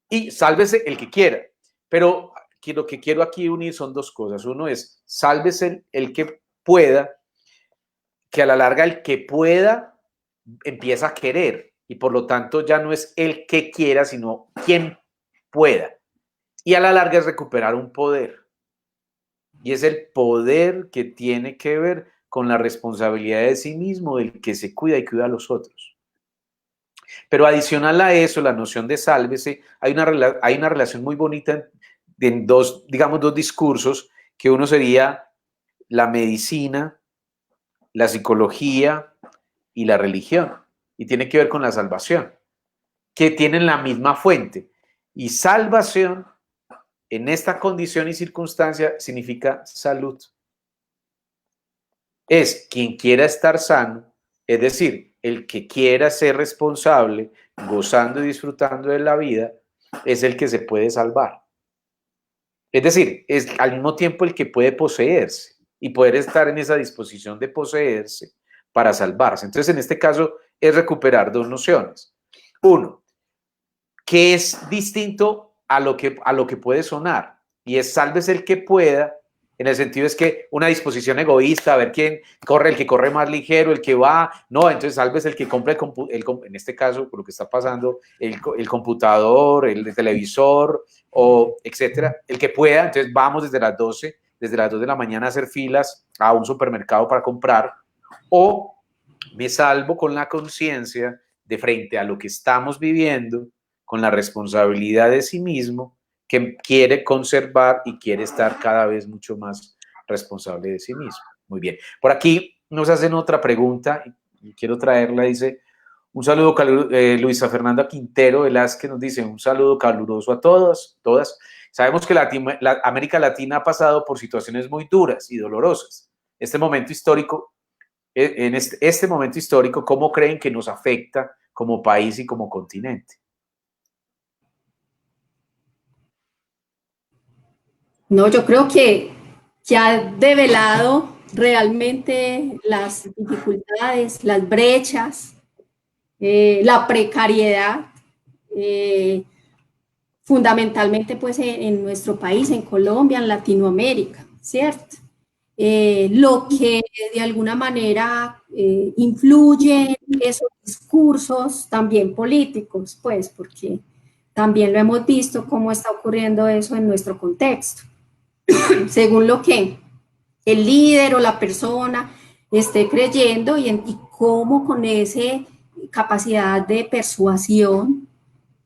y sálvese el que quiera. Pero lo que quiero aquí unir son dos cosas. Uno es sálvese el que pueda, que a la larga el que pueda empieza a querer y por lo tanto ya no es el que quiera, sino quien pueda. Y a la larga es recuperar un poder. Y es el poder que tiene que ver con la responsabilidad de sí mismo, del que se cuida y cuida a los otros. Pero adicional a eso, la noción de sálvese, hay una relación muy bonita en dos discursos, que uno sería la medicina, la psicología y la religión. Y tiene que ver con la salvación, que tienen la misma fuente. Y salvación en esta condición y circunstancia significa salud. Es quien quiera estar sano, es decir, el que quiera ser responsable, gozando y disfrutando de la vida, es el que se puede salvar. Es decir, es al mismo tiempo el que puede poseerse y poder estar en esa disposición de poseerse para salvarse. Entonces, en este caso, es recuperar dos nociones. Uno, que es distinto a lo que puede sonar, y es sálvese el que pueda, en el sentido es que una disposición egoísta, a ver quién corre, el que corre más ligero, el que va, no, entonces sálvese el que compre, en este caso, por lo que está pasando, el computador, el televisor, o etcétera, el que pueda, entonces vamos desde las 2 de la mañana a hacer filas a un supermercado para comprar, o me salvo con la conciencia de frente a lo que estamos viviendo, con la responsabilidad de sí mismo, que quiere conservar y quiere estar cada vez mucho más responsable de sí mismo. Muy bien. Por aquí nos hacen otra pregunta y quiero traerla. Dice, un saludo, Luisa Fernanda Quintero Velázquez nos dice, un saludo caluroso a todos, todas. Sabemos que América Latina ha pasado por situaciones muy duras y dolorosas. Este momento histórico, en este momento histórico, ¿cómo creen que nos afecta como país y como continente? No, yo creo que ha develado realmente las dificultades, las brechas, la precariedad, fundamentalmente pues en nuestro país, en Colombia, en Latinoamérica, ¿cierto? Lo que de alguna manera influye en esos discursos también políticos, pues, porque también lo hemos visto cómo está ocurriendo eso en nuestro contexto. Según lo que el líder o la persona esté creyendo y cómo con esa capacidad de persuasión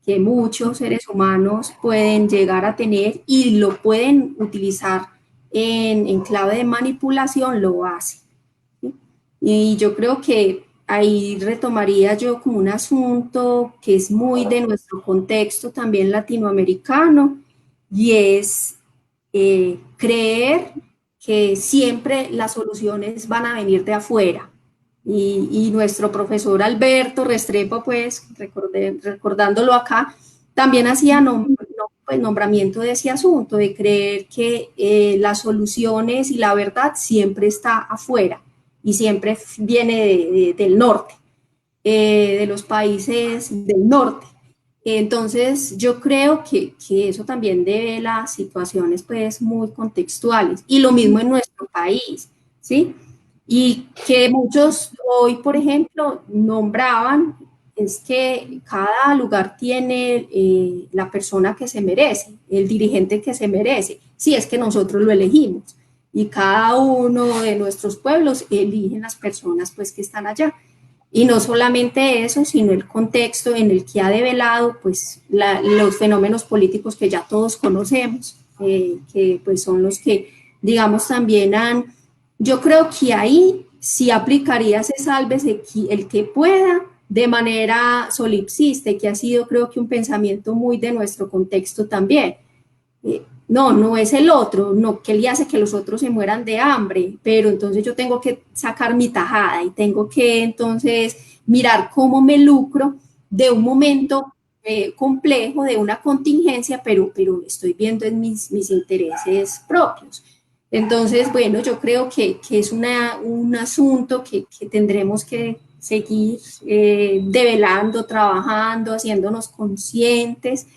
que muchos seres humanos pueden llegar a tener y lo pueden utilizar en clave de manipulación, lo hace. ¿Sí? Y yo creo que ahí retomaría yo como un asunto que es muy de nuestro contexto también latinoamericano, y es creer que siempre las soluciones van a venir de afuera. Y nuestro profesor Alberto Restrepo, pues recordándolo acá, también hacía nombramiento de ese asunto, de creer que las soluciones y la verdad siempre está afuera y siempre viene del norte, de los países del norte. Entonces, yo creo que eso también devela situaciones pues muy contextuales. Y lo mismo en nuestro país, ¿sí? Y que muchos hoy, por ejemplo, nombraban, es que cada lugar tiene la persona que se merece, el dirigente que se merece, si es que nosotros lo elegimos. Y cada uno de nuestros pueblos eligen las personas pues que están allá. Y no solamente eso, sino el contexto en el que ha develado pues, los fenómenos políticos que ya todos conocemos, que pues son los que, digamos, también yo creo que ahí sí aplicaría ese sálvese el que pueda de manera solipsista, que ha sido creo que un pensamiento muy de nuestro contexto también. No es el otro, no, que él hace que los otros se mueran de hambre, pero entonces yo tengo que sacar mi tajada y tengo que entonces mirar cómo me lucro de un momento complejo, de una contingencia, pero estoy viendo en mis intereses propios. Entonces, bueno, yo creo que es un asunto que tendremos que seguir develando, trabajando, haciéndonos conscientes,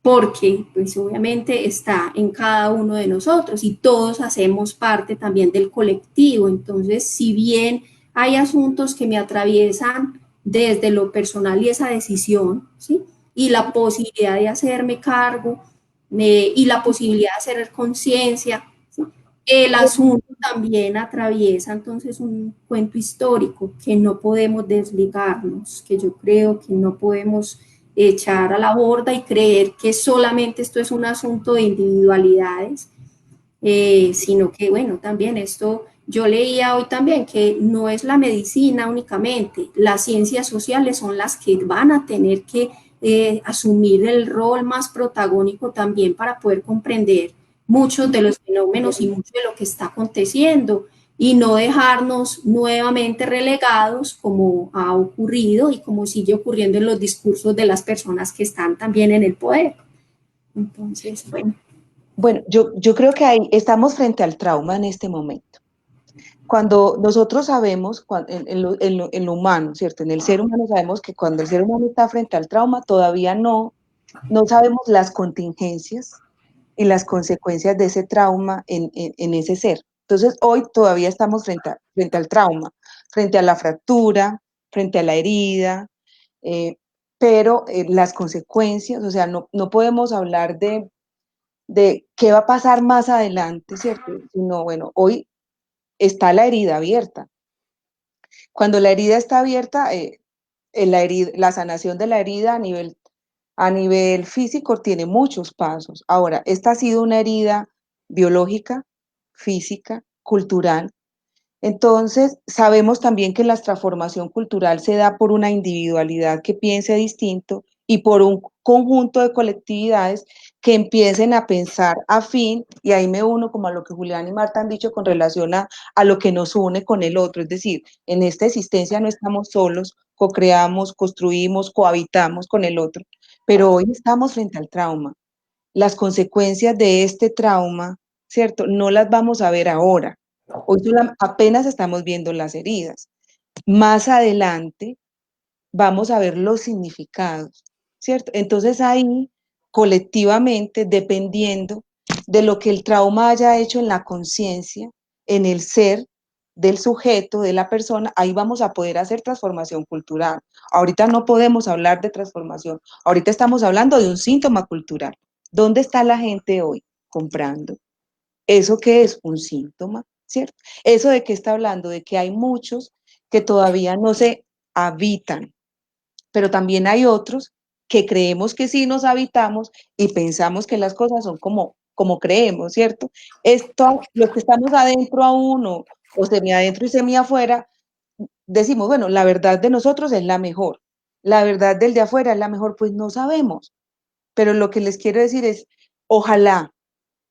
porque pues obviamente está en cada uno de nosotros y todos hacemos parte también del colectivo. Entonces, si bien hay asuntos que me atraviesan desde lo personal y esa decisión, ¿sí? Y la posibilidad de hacerme cargo y la posibilidad de hacer conciencia, ¿sí? El asunto también atraviesa entonces un cuento histórico que no podemos desligarnos, que yo creo que no podemos echar a la borda y creer que solamente esto es un asunto de individualidades, sino que, bueno, también esto, yo leía hoy también que no es la medicina únicamente, las ciencias sociales son las que van a tener que asumir el rol más protagónico también para poder comprender muchos de los fenómenos y mucho de lo que está aconteciendo y no dejarnos nuevamente relegados como ha ocurrido y como sigue ocurriendo en los discursos de las personas que están también en el poder. Entonces, bueno. Bueno, yo creo que ahí estamos frente al trauma en este momento. Cuando nosotros sabemos, en lo humano, ¿cierto? En el ser humano sabemos que cuando el ser humano está frente al trauma, todavía no sabemos las contingencias y las consecuencias de ese trauma en ese ser. Entonces, hoy todavía estamos frente al trauma, frente a la fractura, frente a la herida, pero las consecuencias, o sea, no podemos hablar de qué va a pasar más adelante, ¿cierto? Sino, bueno, hoy está la herida abierta. Cuando la herida está abierta, la sanación de la herida a nivel físico tiene muchos pasos. Ahora, esta ha sido una herida biológica, física, cultural. Entonces, sabemos también que la transformación cultural se da por una individualidad que piense distinto y por un conjunto de colectividades que empiecen a pensar afín, y ahí me uno como a lo que Julián y Marta han dicho con relación a lo que nos une con el otro, es decir, en esta existencia no estamos solos, co-creamos, construimos, cohabitamos con el otro, pero hoy estamos frente al trauma. Las consecuencias de este trauma, ¿cierto? No las vamos a ver ahora. Hoy apenas estamos viendo las heridas. Más adelante vamos a ver los significados, ¿cierto? Entonces ahí, colectivamente, dependiendo de lo que el trauma haya hecho en la conciencia, en el ser del sujeto, de la persona, ahí vamos a poder hacer transformación cultural. Ahorita no podemos hablar de transformación, ahorita estamos hablando de un síntoma cultural. ¿Dónde está la gente hoy? Comprando. ¿Eso qué es? Un síntoma, ¿cierto? ¿Eso de qué está hablando? De que hay muchos que todavía no se habitan, pero también hay otros que creemos que sí nos habitamos y pensamos que las cosas son como creemos, ¿cierto? Esto, los que estamos adentro aún o semi adentro y semi afuera, decimos, bueno, la verdad de nosotros es la mejor, la verdad del de afuera es la mejor, pues no sabemos, pero lo que les quiero decir es, ojalá,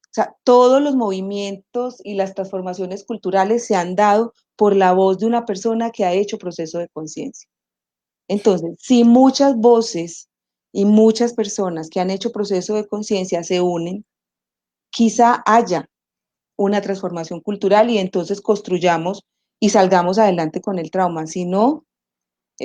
o sea, todos los movimientos y las transformaciones culturales se han dado por la voz de una persona que ha hecho proceso de conciencia. Entonces, si muchas voces y muchas personas que han hecho proceso de conciencia se unen, quizá haya una transformación cultural y entonces construyamos y salgamos adelante con el trauma. Si no,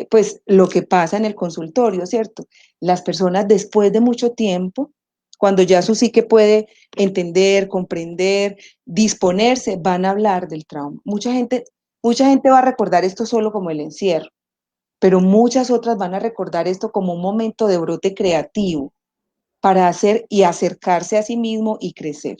pues lo que pasa en el consultorio, ¿cierto? Las personas después de mucho tiempo, cuando ya su psique puede entender, comprender, disponerse, van a hablar del trauma. Mucha gente va a recordar esto solo como el encierro, pero muchas otras van a recordar esto como un momento de brote creativo para hacer y acercarse a sí mismo y crecer.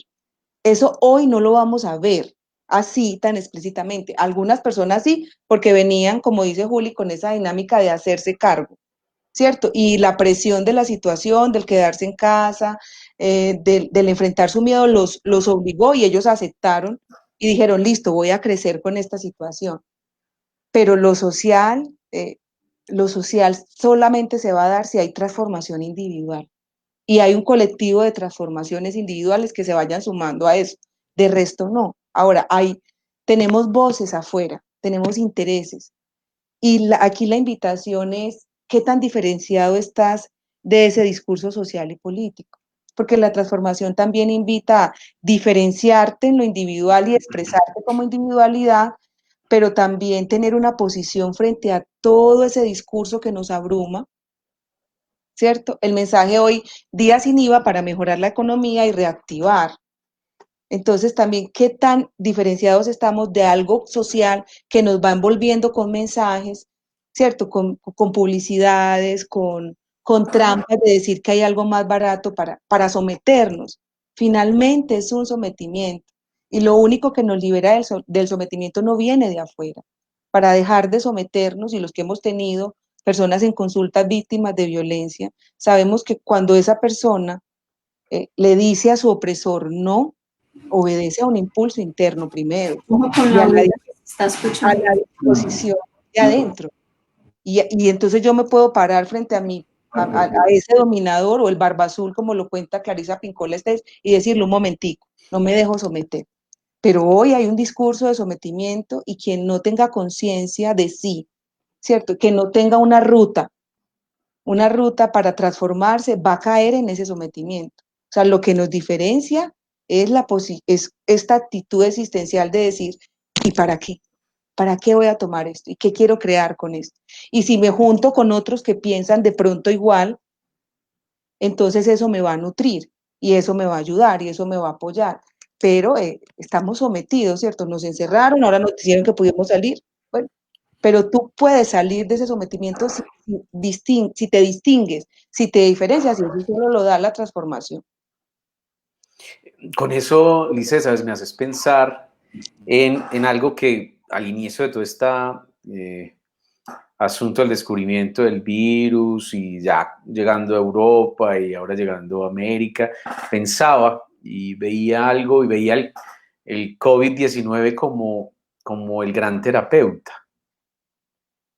Eso hoy no lo vamos a ver así tan explícitamente. Algunas personas sí, porque venían, como dice Juli, con esa dinámica de hacerse cargo, ¿cierto? Y la presión de la situación, del quedarse en casa, del enfrentar su miedo, los obligó y ellos aceptaron y dijeron, listo, voy a crecer con esta situación. Pero lo social solamente se va a dar si hay transformación individual y hay un colectivo de transformaciones individuales que se vayan sumando a eso. De resto, no. Ahora, tenemos voces afuera, tenemos intereses. Y aquí la invitación es, ¿qué tan diferenciado estás de ese discurso social y político? Porque la transformación también invita a diferenciarte en lo individual y expresarte como individualidad, pero también tener una posición frente a todo ese discurso que nos abruma, ¿cierto? El mensaje hoy, día sin IVA para mejorar la economía y reactivar. Entonces también, ¿qué tan diferenciados estamos de algo social que nos va envolviendo con mensajes, ¿cierto? Con publicidades, con trampas de decir que hay algo más barato para someternos. Finalmente es un sometimiento. Y lo único que nos libera del sometimiento no viene de afuera. Para dejar de someternos, y los que hemos tenido personas en consultas víctimas de violencia, sabemos que cuando esa persona le dice a su opresor no, obedece a un impulso interno primero y a la disposición de adentro. Y entonces yo me puedo parar frente a mí a ese dominador o el barba azul, como lo cuenta Clarisa Pincola Estés, y decirle un momentico, no me dejo someter. Pero hoy hay un discurso de sometimiento y quien no tenga conciencia de sí, ¿cierto? Que no tenga una ruta para transformarse, va a caer en ese sometimiento. O sea, lo que nos diferencia es, es esta actitud existencial de decir, ¿y para qué? ¿Para qué voy a tomar esto? ¿Y qué quiero crear con esto? Y si me junto con otros que piensan de pronto igual, entonces eso me va a nutrir y eso me va a ayudar y eso me va a apoyar. Pero estamos sometidos, ¿cierto? Nos encerraron, ahora nos dijeron que pudimos salir. Bueno, pero tú puedes salir de ese sometimiento si te distingues, si te diferencias, y eso solo lo da la transformación. Con eso, Lice, ¿sabes? Me haces pensar en algo que al inicio de todo este asunto del descubrimiento del virus y ya llegando a Europa y ahora llegando a América, pensaba y veía algo y veía el COVID-19 como el gran terapeuta.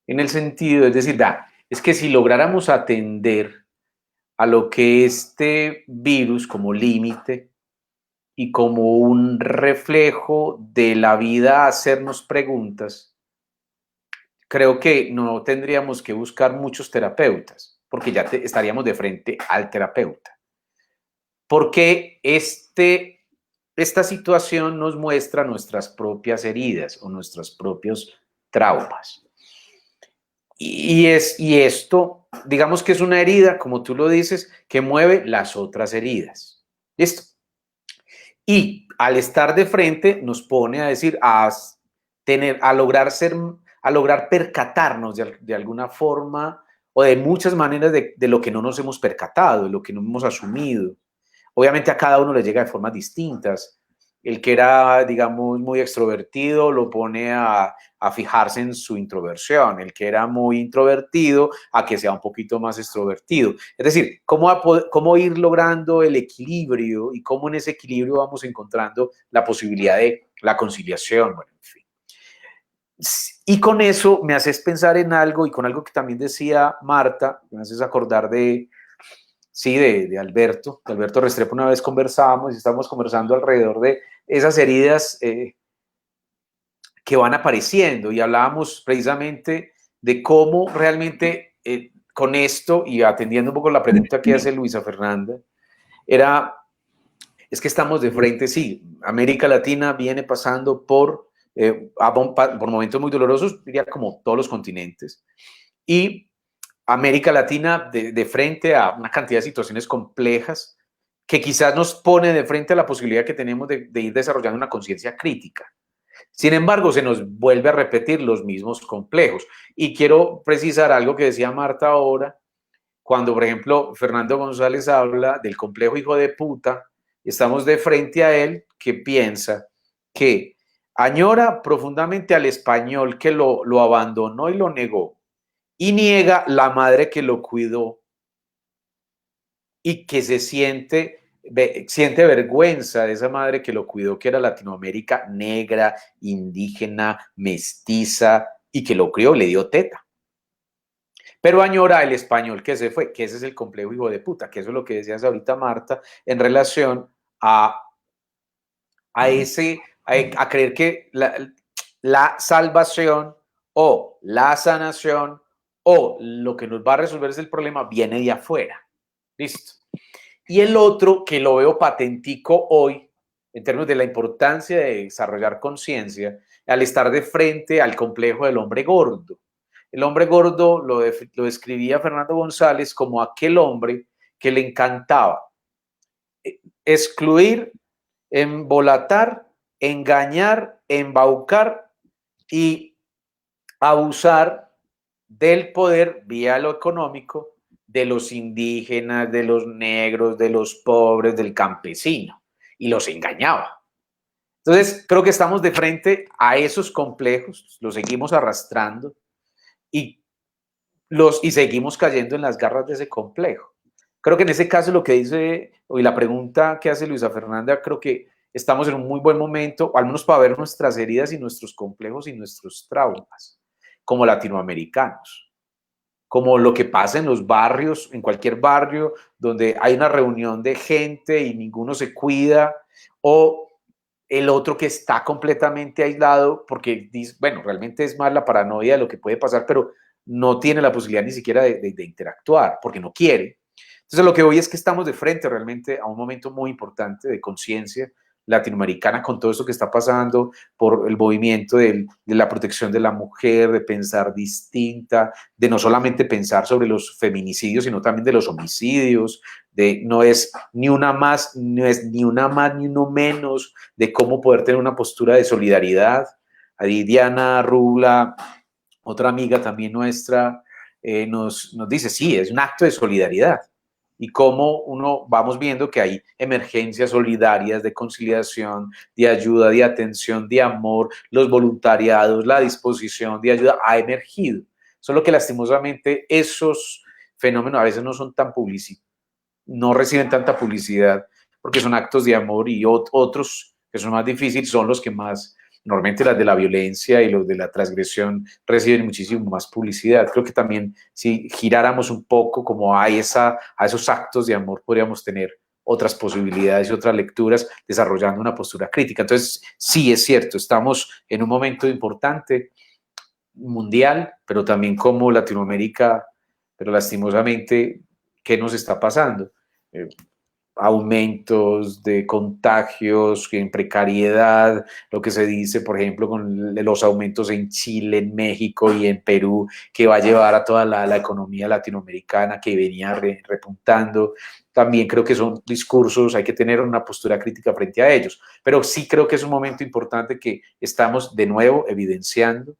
En el sentido, es decir, es que si lográramos atender a lo que este virus como límite y como un reflejo de la vida, hacernos preguntas, creo que no tendríamos que buscar muchos terapeutas, porque ya estaríamos de frente al terapeuta. Porque esta situación nos muestra nuestras propias heridas o nuestros propios traumas. Y esto, digamos que es una herida, como tú lo dices, que mueve las otras heridas. ¿Listo? Y al estar de frente nos pone a decir, a lograr percatarnos de alguna forma o de muchas maneras de lo que no nos hemos percatado, de lo que no hemos asumido. Obviamente a cada uno le llega de formas distintas. El que era, digamos, muy extrovertido lo pone a fijarse en su introversión. El que era muy introvertido a que sea un poquito más extrovertido. Es decir, cómo ir logrando el equilibrio y cómo en ese equilibrio vamos encontrando la posibilidad de la conciliación. Bueno, en fin. Y con eso me haces pensar en algo y con algo que también decía Marta, me haces acordar de Alberto Restrepo. Una vez conversábamos y estábamos conversando alrededor de esas heridas que van apareciendo y hablábamos precisamente de cómo realmente con esto y atendiendo un poco la pregunta que hace Luisa Fernanda, es que estamos de frente, sí, América Latina viene pasando por momentos muy dolorosos, diría como todos los continentes, y América Latina de frente a una cantidad de situaciones complejas que quizás nos pone de frente a la posibilidad que tenemos de ir desarrollando una conciencia crítica. Sin embargo, se nos vuelve a repetir los mismos complejos. Y quiero precisar algo que decía Marta ahora, cuando, por ejemplo, Fernando González habla del complejo hijo de puta, estamos de frente a él que piensa que añora profundamente al español que lo abandonó y lo negó, y niega la madre que lo cuidó y que siente vergüenza de esa madre que lo cuidó, que era Latinoamérica negra, indígena, mestiza y que lo crió, le dio teta. Pero añora el español que se fue, que ese es el complejo hijo de puta, que eso es lo que decías ahorita, Marta, en relación a creer que la salvación o la sanación o lo que nos va a resolver ese problema viene de afuera. Listo. Y el otro que lo veo patentico hoy, en términos de la importancia de desarrollar conciencia, al estar de frente al complejo del hombre gordo. El hombre gordo lo describía Fernando González como aquel hombre que le encantaba excluir, embolatar, engañar, embaucar y abusar del poder vía lo económico de los indígenas, de los negros, de los pobres, del campesino, y los engañaba. Entonces, creo que estamos de frente a esos complejos, los seguimos arrastrando y seguimos cayendo en las garras de ese complejo. Creo que en ese caso lo que dice, y la pregunta que hace Luisa Fernanda, creo que estamos en un muy buen momento, al menos para ver nuestras heridas y nuestros complejos y nuestros traumas, como latinoamericanos, como lo que pasa en los barrios, en cualquier barrio, donde hay una reunión de gente y ninguno se cuida, o el otro que está completamente aislado porque dice, bueno, realmente es más la paranoia de lo que puede pasar, pero no tiene la posibilidad ni siquiera de interactuar porque no quiere. Entonces, lo que hoy es que estamos de frente realmente a un momento muy importante de conciencia latinoamericana con todo esto que está pasando por el movimiento de la protección de la mujer, de pensar distinta, de no solamente pensar sobre los feminicidios, sino también de los homicidios, de no es ni una más, no es ni una más ni uno menos, de cómo poder tener una postura de solidaridad. Ahí Diana Rubla, otra amiga también nuestra, nos dice, sí, es un acto de solidaridad y cómo uno vamos viendo que hay emergencias solidarias de conciliación, de ayuda, de atención, de amor, los voluntariados, la disposición de ayuda ha emergido. Solo que lastimosamente esos fenómenos a veces no son tan publicitados, no reciben tanta publicidad porque son actos de amor y otros que son más difíciles son los que más, normalmente las de la violencia y los de la transgresión reciben muchísimo más publicidad. Creo que también si giráramos un poco como a esos actos de amor podríamos tener otras posibilidades y otras lecturas desarrollando una postura crítica. Entonces, sí, es cierto, estamos en un momento importante mundial, pero también como Latinoamérica, pero lastimosamente, ¿qué nos está pasando? Eh, Aumentos de contagios, en precariedad, lo que se dice, por ejemplo, con los aumentos en Chile, en México y en Perú, que va a llevar a toda la economía latinoamericana que venía repuntando. También creo que son discursos, hay que tener una postura crítica frente a ellos, pero sí creo que es un momento importante que estamos de nuevo evidenciando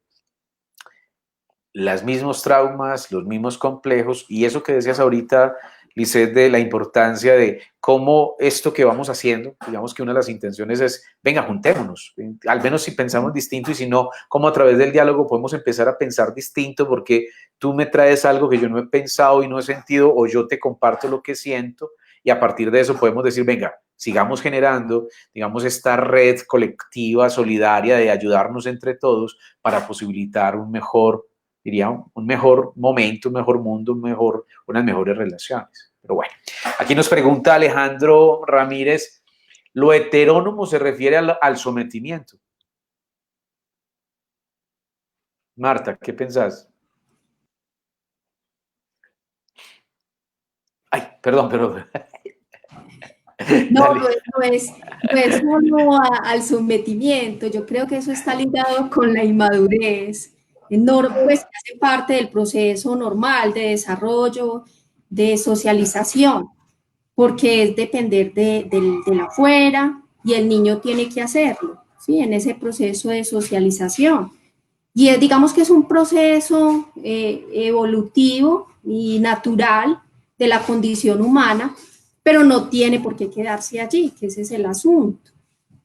los mismos traumas, los mismos complejos, y eso que decías ahorita, Lisset, de la importancia de cómo esto que vamos haciendo, digamos que una de las intenciones es, venga, juntémonos, al menos si pensamos distinto y si no, cómo a través del diálogo podemos empezar a pensar distinto porque tú me traes algo que yo no he pensado y no he sentido o yo te comparto lo que siento y a partir de eso podemos decir, venga, sigamos generando, digamos, esta red colectiva, solidaria de ayudarnos entre todos para posibilitar un mejor, diría, un mejor momento, un mejor mundo, unas mejores relaciones. Pero bueno, aquí nos pregunta Alejandro Ramírez, ¿lo heterónomo se refiere al sometimiento? Marta, ¿qué pensás? Ay, perdón, perdón. No, no es solo al sometimiento, yo creo que eso está ligado con la inmadurez, pues que hace parte del proceso normal de desarrollo, de socialización, porque es depender del afuera y el niño tiene que hacerlo, ¿sí? En ese proceso de socialización. Y digamos que es un proceso evolutivo y natural de la condición humana, pero no tiene por qué quedarse allí, que ese es el asunto.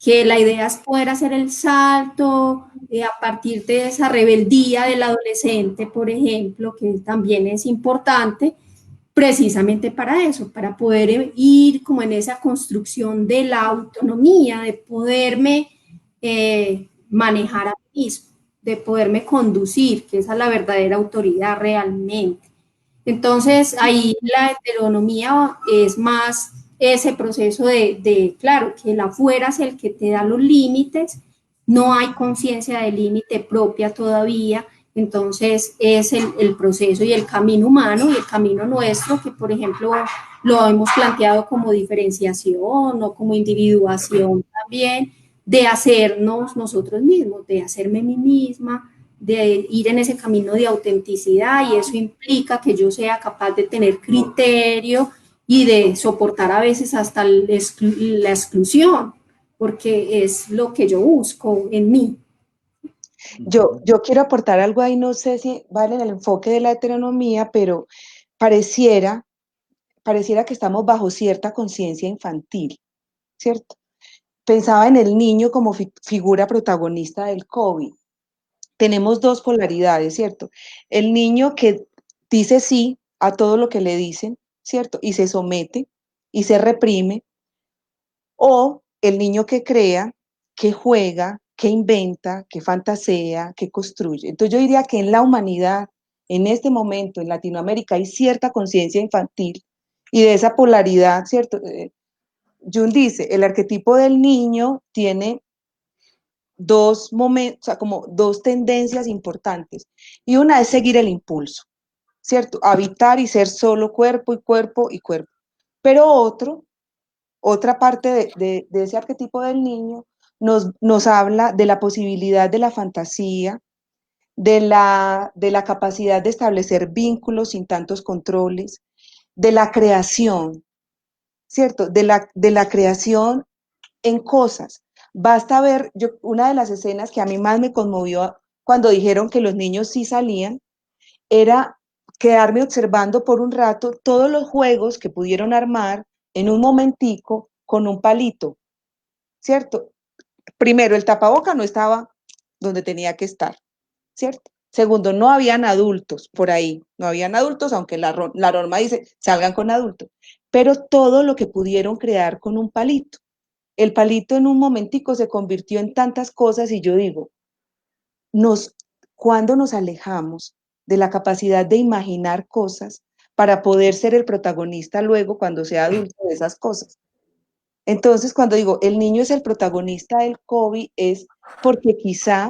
Que la idea es poder hacer el salto a partir de esa rebeldía del adolescente, por ejemplo, que también es importante, precisamente para eso, para poder ir como en esa construcción de la autonomía, de poderme manejar a mí mismo, de poderme conducir, que esa es la verdadera autoridad realmente. Entonces, ahí la heteronomía es más ese proceso claro, que el afuera es el que te da los límites, no hay conciencia de límite propia todavía, entonces es el proceso y el camino humano y el camino nuestro, que por ejemplo lo hemos planteado como diferenciación o como individuación también, de hacernos nosotros mismos, de hacerme a mí misma, de ir en ese camino de autenticidad y eso implica que yo sea capaz de tener criterio y de soportar a veces hasta la exclusión, porque es lo que yo busco en mí. Yo quiero aportar algo ahí, no sé si vale en el enfoque de la heteronomía, pero pareciera que estamos bajo cierta conciencia infantil, ¿cierto? Pensaba en el niño como figura protagonista del COVID. Tenemos dos polaridades, ¿cierto? El niño que dice sí a todo lo que le dicen, ¿cierto? Y se somete y se reprime, o el niño que crea, que juega, que inventa, que fantasea, que construye. Entonces yo diría que en la humanidad en este momento en Latinoamérica hay cierta conciencia infantil y de esa polaridad, ¿cierto? Jung dice, el arquetipo del niño tiene dos momentos, o sea, como dos tendencias importantes. Y una es seguir el impulso, ¿cierto? Habitar y ser solo cuerpo y cuerpo y cuerpo. Pero otra parte de ese arquetipo del niño nos habla de la posibilidad de la fantasía, de la capacidad de establecer vínculos sin tantos controles, de la creación, ¿cierto? De la creación en cosas. Basta ver, una de las escenas que a mí más me conmovió cuando dijeron que los niños sí salían, era quedarme observando por un rato todos los juegos que pudieron armar en un momentico con un palito, ¿cierto? Primero, el tapaboca no estaba donde tenía que estar, ¿cierto? Segundo, no habían adultos por ahí, no habían adultos, aunque la norma dice salgan con adultos, pero todo lo que pudieron crear con un palito. El palito en un momentico se convirtió en tantas cosas y yo digo, cuando nos alejamos de la capacidad de imaginar cosas para poder ser el protagonista luego cuando sea adulto de esas cosas. Entonces, cuando digo el niño es el protagonista del COVID, es porque quizá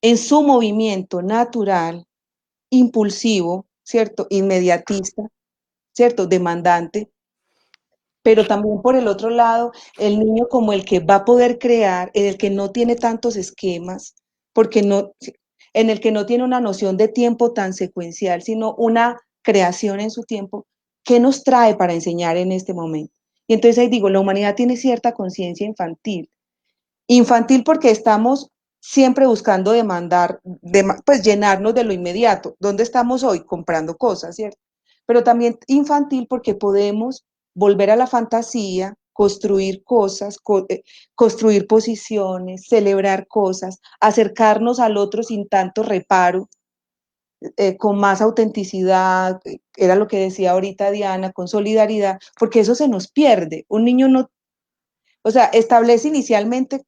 en su movimiento natural, impulsivo, ¿cierto? Inmediatista, ¿cierto? Demandante, pero también por el otro lado, el niño como el que va a poder crear, en el que no tiene tantos esquemas, porque no, en el que no tiene una noción de tiempo tan secuencial, sino una creación en su tiempo, ¿qué nos trae para enseñar en este momento? Y entonces ahí digo, la humanidad tiene cierta conciencia infantil. Infantil porque estamos siempre buscando demandar, pues llenarnos de lo inmediato. ¿Dónde estamos hoy? Comprando cosas, ¿cierto? Pero también infantil porque podemos volver a la fantasía, construir cosas, construir posiciones, celebrar cosas, acercarnos al otro sin tanto reparo, con más autenticidad, era lo que decía ahorita Diana, con solidaridad, porque eso se nos pierde. Un niño no, o sea, establece inicialmente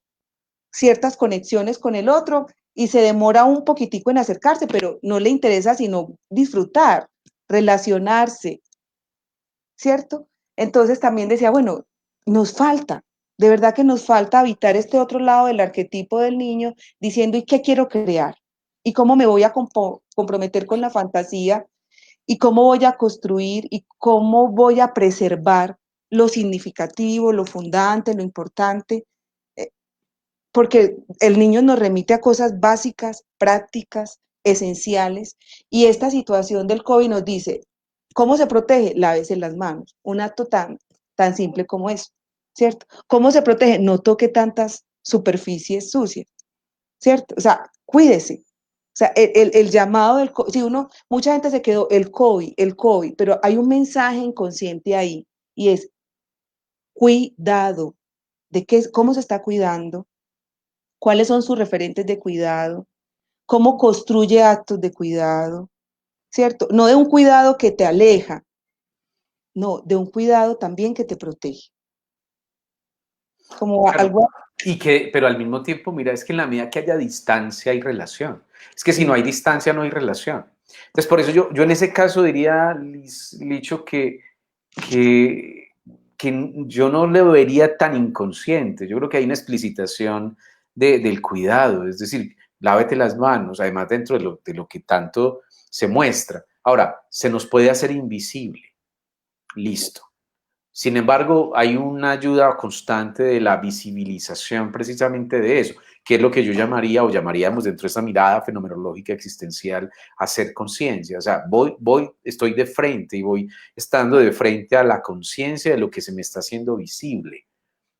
ciertas conexiones con el otro y se demora un poquitico en acercarse, pero no le interesa sino disfrutar, relacionarse, ¿cierto? Entonces también decía, bueno, nos falta, de verdad que nos falta habitar este otro lado del arquetipo del niño, diciendo, ¿y qué quiero crear? ¿Y cómo me voy a comprometer con la fantasía? ¿Y cómo voy a construir? ¿Y cómo voy a preservar lo significativo, lo fundante, lo importante? Porque el niño nos remite a cosas básicas, prácticas, esenciales, y esta situación del COVID nos dice, ¿cómo se protege? Lávese las manos, un acto tan simple como eso, ¿cierto? ¿Cómo se protege? No toque tantas superficies sucias, ¿cierto? O sea, cuídese. O sea, el llamado del COVID, si mucha gente se quedó, el COVID, pero hay un mensaje inconsciente ahí, y es cuidado, cómo se está cuidando, cuáles son sus referentes de cuidado, cómo construye actos de cuidado, ¿cierto? No de un cuidado que te aleja, no, de un cuidado también que te protege. Como Claro. algo... Pero al mismo tiempo, mira, es que en la medida que haya distancia hay relación. Es que si no hay distancia no hay relación. Entonces, por eso yo en ese caso diría, Licho, que yo no le vería tan inconsciente. Yo creo que hay una explicitación del cuidado, es decir, lávete las manos, además dentro de lo que tanto se muestra. Ahora, se nos puede hacer invisible, listo. Sin embargo, hay una ayuda constante de la visibilización precisamente de eso, que es lo que yo llamaría o llamaríamos dentro de esta mirada fenomenológica existencial hacer conciencia. O sea, estoy de frente y voy estando de frente a la conciencia de lo que se me está haciendo visible.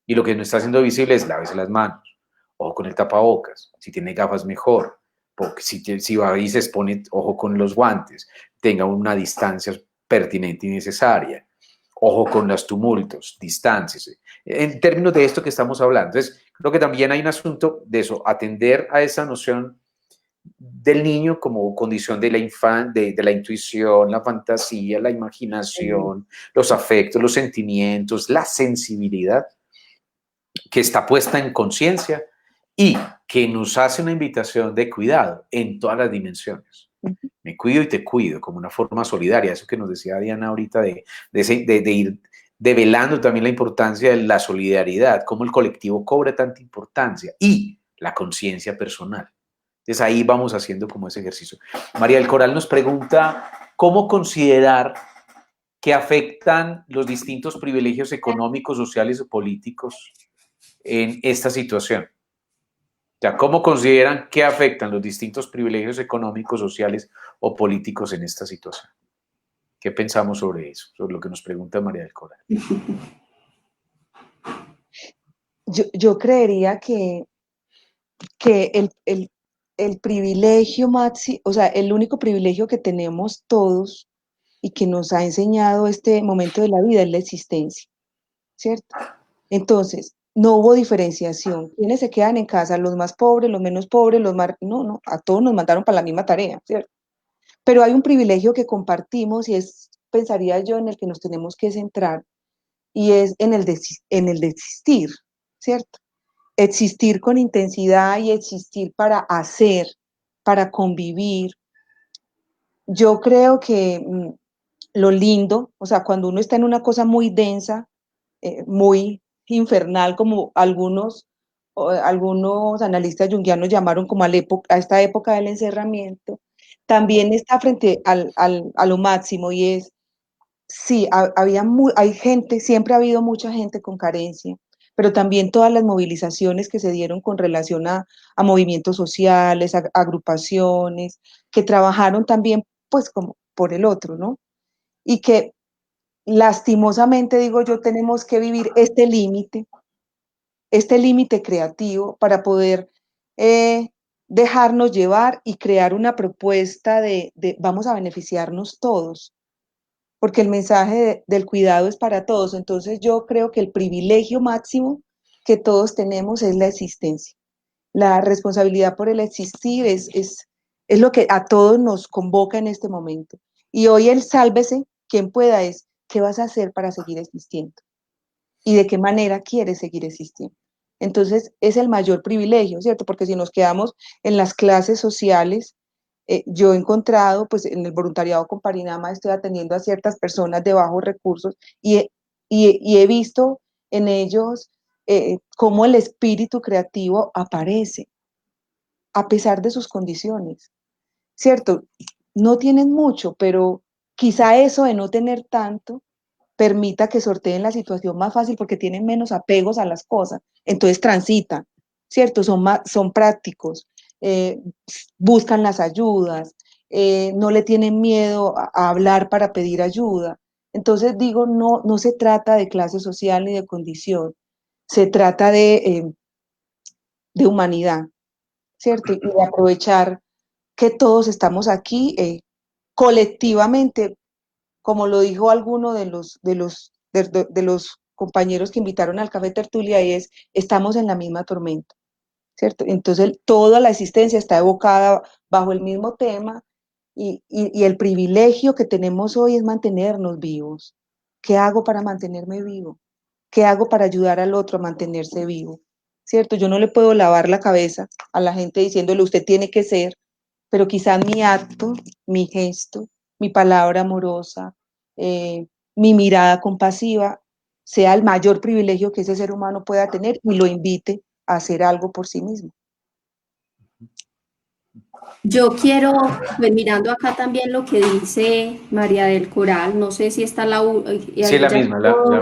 Y lo que no está haciendo visible es lávese las manos, ojo con el tapabocas, si tiene gafas mejor, porque si va y se expone, ojo con los guantes, tenga una distancia pertinente y necesaria. Ojo con los tumultos, distancias. En términos de esto que estamos hablando. Entonces, creo que también hay un asunto de eso, atender a esa noción del niño como condición de de la intuición, la fantasía, la imaginación, los afectos, los sentimientos, la sensibilidad, que está puesta en conciencia y que nos hace una invitación de cuidado en todas las dimensiones. Me cuido y te cuido, como una forma solidaria, eso que nos decía Diana ahorita, de ir develando también la importancia de la solidaridad, cómo el colectivo cobra tanta importancia, y la conciencia personal. Entonces ahí vamos haciendo como ese ejercicio. María del Coral nos pregunta, ¿cómo considerar que afectan los distintos privilegios económicos, sociales o políticos en esta situación? O sea, ¿cómo consideran que afectan los distintos privilegios económicos, sociales o políticos en esta situación? ¿Qué pensamos sobre eso? Sobre lo que nos pregunta María del Coral. Yo creería que el privilegio máximo, o sea, el único privilegio que tenemos todos y que nos ha enseñado este momento de la vida es la existencia, ¿cierto? Entonces, no hubo diferenciación. ¿Quiénes se quedan en casa? Los más pobres, los menos pobres, los más... No, a todos nos mandaron para la misma tarea, ¿cierto? Pero hay un privilegio que compartimos y es, pensaría yo, en el que nos tenemos que centrar, y es en el de existir, ¿cierto? Existir con intensidad y existir para hacer, para convivir. Yo creo que lo lindo, o sea, cuando uno está en una cosa muy densa, muy infernal, como algunos analistas junguianos llamaron como a esta época del encerramiento, también está frente a lo máximo, y es, sí, hay gente, siempre ha habido mucha gente con carencia, pero también todas las movilizaciones que se dieron con relación a movimientos sociales, a agrupaciones, que trabajaron también pues como por el otro, ¿no? Y que lastimosamente, digo yo, tenemos que vivir este límite creativo para poder dejarnos llevar y crear una propuesta de vamos a beneficiarnos todos, porque el mensaje del cuidado es para todos. Entonces yo creo que el privilegio máximo que todos tenemos es la existencia. La responsabilidad por el existir es lo que a todos nos convoca en este momento. Y hoy el sálvese, quien pueda, es ¿qué vas a hacer para seguir existiendo? ¿Y de qué manera quieres seguir existiendo? Entonces es el mayor privilegio, ¿cierto? Porque si nos quedamos en las clases sociales, yo he encontrado, pues en el voluntariado con Parinama estoy atendiendo a ciertas personas de bajos recursos y he visto en ellos cómo el espíritu creativo aparece a pesar de sus condiciones, ¿cierto? No tienen mucho, pero quizá eso de no tener tanto permita que sorteen la situación más fácil porque tienen menos apegos a las cosas, entonces transitan, ¿cierto? Son prácticos, eh, buscan las ayudas, no le tienen miedo a hablar para pedir ayuda. Entonces digo, no se trata de clase social ni de condición, se trata de humanidad, ¿cierto? Y de aprovechar que todos estamos aquí colectivamente, como lo dijo alguno de los compañeros que invitaron al Café Tertulia, y es, estamos en la misma tormenta, ¿cierto? Entonces, toda la existencia está evocada bajo el mismo tema, y el privilegio que tenemos hoy es mantenernos vivos. ¿Qué hago para mantenerme vivo? ¿Qué hago para ayudar al otro a mantenerse vivo? ¿Cierto? Yo no le puedo lavar la cabeza a la gente diciéndole usted tiene que ser, pero quizás mi acto, mi gesto, mi palabra amorosa, eh, mi mirada compasiva, sea el mayor privilegio que ese ser humano pueda tener y lo invite a hacer algo por sí mismo. Yo quiero, pues mirando acá también lo que dice María del Coral, no sé si está Sí, la ya misma,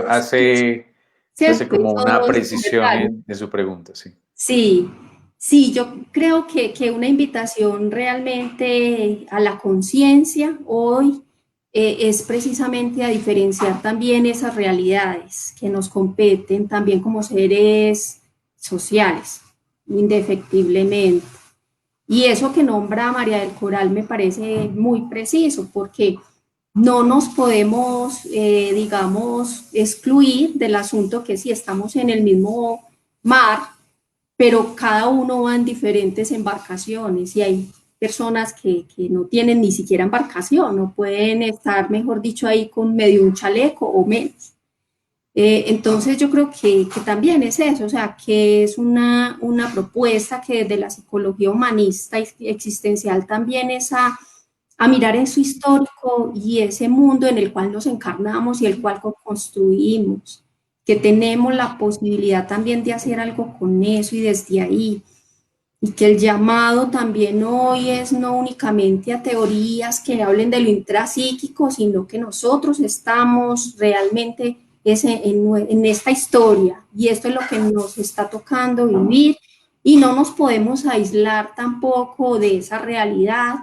hace ¿cierto? como una Hizo ese precisión comentario. de su pregunta, sí. Sí, sí, yo creo que una invitación realmente a la conciencia hoy es precisamente a diferenciar también esas realidades que nos competen también como seres sociales, indefectiblemente. Y eso que nombra María del Coral me parece muy preciso, porque no nos podemos, digamos, excluir del asunto que si estamos en el mismo mar, pero cada uno va en diferentes embarcaciones y hay personas que no tienen ni siquiera embarcación, no pueden estar, mejor dicho, ahí con medio un chaleco o menos. Entonces yo creo que también es eso, o sea, que es una propuesta que desde la psicología humanista y existencial también esa a mirar eso histórico y ese mundo en el cual nos encarnamos y el cual construimos, que tenemos la posibilidad también de hacer algo con eso y desde ahí, y que el llamado también hoy es no únicamente a teorías que hablen de lo intrapsíquico, sino que nosotros estamos realmente en esta historia y esto es lo que nos está tocando vivir y no nos podemos aislar tampoco de esa realidad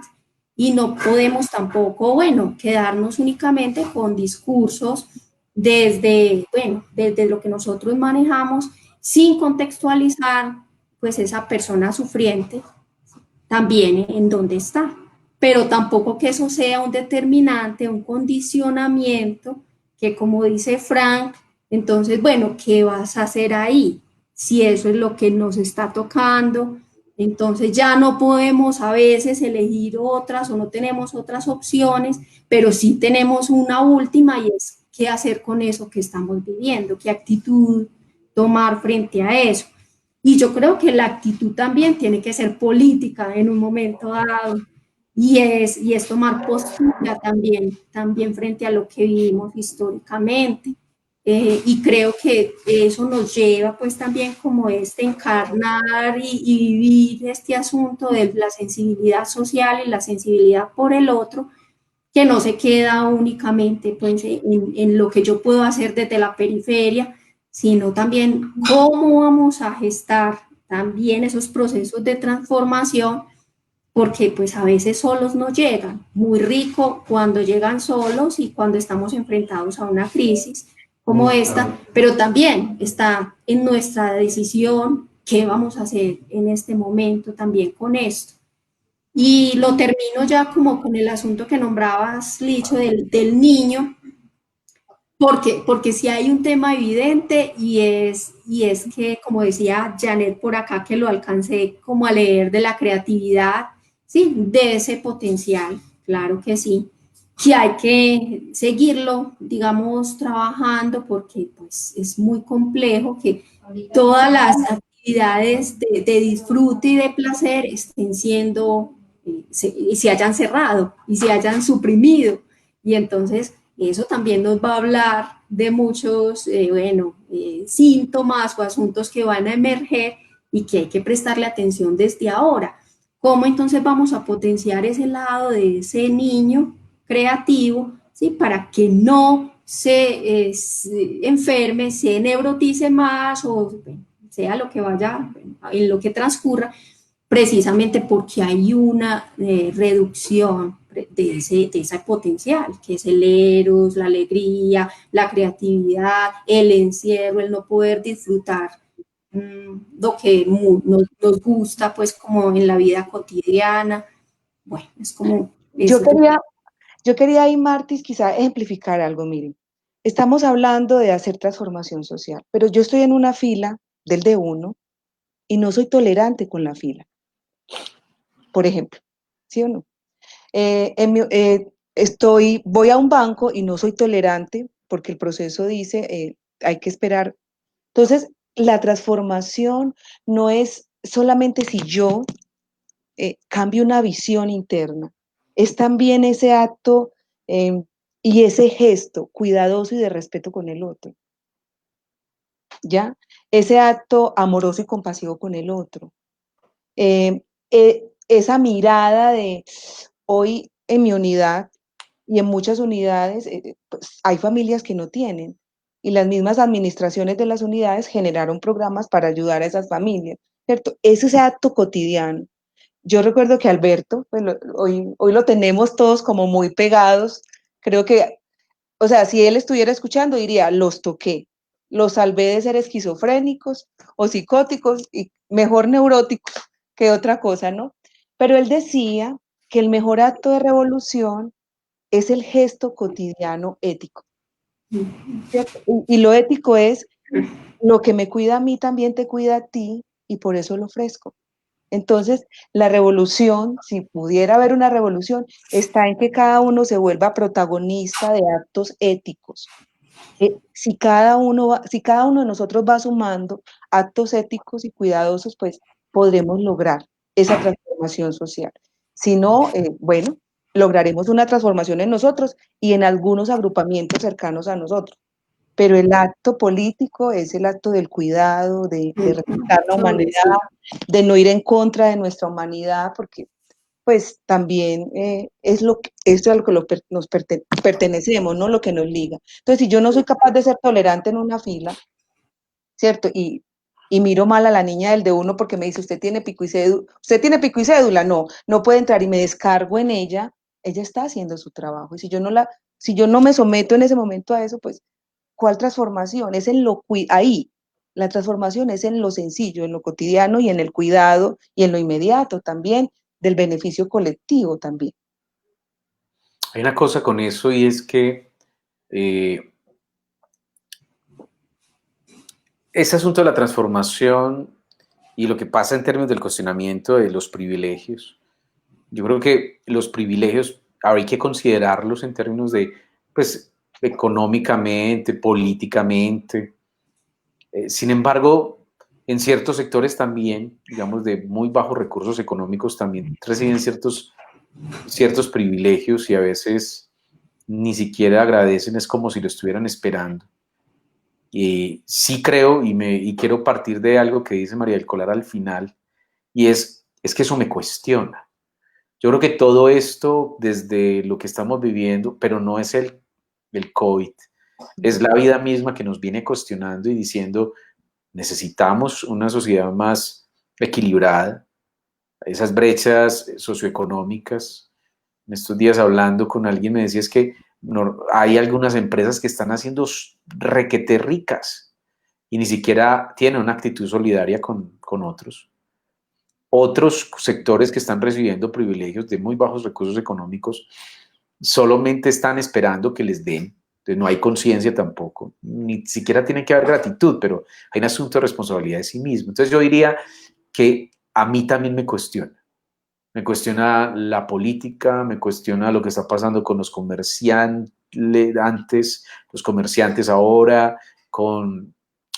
y no podemos tampoco, bueno, quedarnos únicamente con discursos desde, bueno, desde lo que nosotros manejamos sin contextualizar pues esa persona sufriente también en donde está. Pero tampoco que eso sea un determinante, un condicionamiento, que como dice Frank, entonces, bueno, ¿qué vas a hacer ahí? Si eso es lo que nos está tocando, entonces ya no podemos a veces elegir otras o no tenemos otras opciones, pero sí tenemos una última y es qué hacer con eso que estamos viviendo, qué actitud tomar frente a eso. Y yo creo que la actitud también tiene que ser política en un momento dado y es tomar postura también, también frente a lo que vivimos históricamente. Y creo que eso nos lleva pues también como encarnar y vivir este asunto de la sensibilidad social y la sensibilidad por el otro, que no se queda únicamente pues, en lo que yo puedo hacer desde la periferia, sino también cómo vamos a gestar también esos procesos de transformación, porque pues a veces solos no llegan. Muy rico cuando llegan solos y cuando estamos enfrentados a una crisis como esta, pero también está en nuestra decisión qué vamos a hacer en este momento también con esto. Y lo termino ya como con el asunto que nombrabas, Licho, del niño, porque sí hay un tema evidente y es que, como decía Janet por acá, que lo alcancé como a leer de la creatividad, sí, de ese potencial, claro que sí, que hay que seguirlo, digamos, trabajando porque pues es muy complejo que todas las actividades de disfrute y de placer estén siendo, se hayan cerrado y se hayan suprimido. Y entonces eso también nos va a hablar de muchos, bueno, síntomas o asuntos que van a emerger y que hay que prestarle atención desde ahora. ¿Cómo entonces vamos a potenciar ese lado de ese niño creativo, ¿sí? Para que no se enferme, se neurotice más o sea lo que vaya, en lo que transcurra, precisamente porque hay una reducción de ese potencial, que es el eros, la alegría, la creatividad, el encierro, el no poder disfrutar lo que nos gusta, pues como en la vida cotidiana. Bueno, es como Yo eso. quería, yo quería ahí, Martis, quizá ejemplificar algo, miren. Estamos hablando de hacer transformación social, pero yo estoy en una fila del D1 y no soy tolerante con la fila, por ejemplo, ¿sí o no? Voy a un banco y no soy tolerante porque el proceso dice hay que esperar. Entonces, la transformación no es solamente si yo cambio una visión interna, es también ese acto eh, y ese gesto cuidadoso y de respeto con el otro, ¿ya? Ese acto amoroso y compasivo con el otro. Esa mirada de hoy en mi unidad y en muchas unidades, pues, hay familias que no tienen y las mismas administraciones de las unidades generaron programas para ayudar a esas familias, ¿cierto? Es ese acto cotidiano. Yo recuerdo que Alberto, pues hoy lo tenemos todos como muy pegados, creo que, o sea, si él estuviera escuchando diría, los toqué, los salvé de ser esquizofrénicos o psicóticos y mejor neuróticos que otra cosa, ¿no? Pero él decía que el mejor acto de revolución es el gesto cotidiano ético, ¿cierto? Y lo ético es lo que me cuida a mí también te cuida a ti y por eso lo ofrezco. Entonces, la revolución, si pudiera haber una revolución, está en que cada uno se vuelva protagonista de actos éticos. Si cada uno de nosotros va sumando actos éticos y cuidadosos, pues podremos lograr esa transformación social. Si no, bueno, lograremos una transformación en nosotros y en algunos agrupamientos cercanos a nosotros. Pero el acto político es el acto del cuidado, de respetar la humanidad, Sí. de no ir en contra de nuestra humanidad, porque pues también es lo que, esto es a lo que nos pertenecemos, ¿no? Lo que nos liga. Entonces, si yo no soy capaz de ser tolerante en una fila, ¿cierto? Y miro mal a la niña del de uno porque me dice, usted tiene pico y cédula, no, no puede entrar y me descargo en ella, ella está haciendo su trabajo. Y si yo no me someto en ese momento a eso, pues, ¿cuál transformación? Es en ahí. La transformación es en lo sencillo, en lo cotidiano y en el cuidado y en lo inmediato también, del beneficio colectivo también. Hay una cosa con eso y es que eh, ese asunto de la transformación y lo que pasa en términos del cuestionamiento de los privilegios, yo creo que los privilegios ahora hay que considerarlos en términos de, pues, económicamente, políticamente. Sin embargo, en ciertos sectores también, digamos, de muy bajos recursos económicos, también reciben ciertos privilegios y a veces ni siquiera agradecen, es como si lo estuvieran esperando. Y sí creo y quiero partir de algo que dice María del Colar al final, y es que eso me cuestiona. Yo creo que todo esto, desde lo que estamos viviendo, pero no es el COVID, es la vida misma que nos viene cuestionando y diciendo, necesitamos una sociedad más equilibrada, esas brechas socioeconómicas. En estos días hablando con alguien me decía es que hay algunas empresas que están haciendo requete ricas y ni siquiera tienen una actitud solidaria con otros. Otros sectores que están recibiendo privilegios de muy bajos recursos económicos solamente están esperando que les den. Entonces no hay conciencia tampoco, ni siquiera tiene que haber gratitud, pero hay un asunto de responsabilidad de sí mismo. Entonces yo diría que a mí también me cuestiona. Me cuestiona la política, me cuestiona lo que está pasando con los comerciantes antes, los comerciantes ahora, con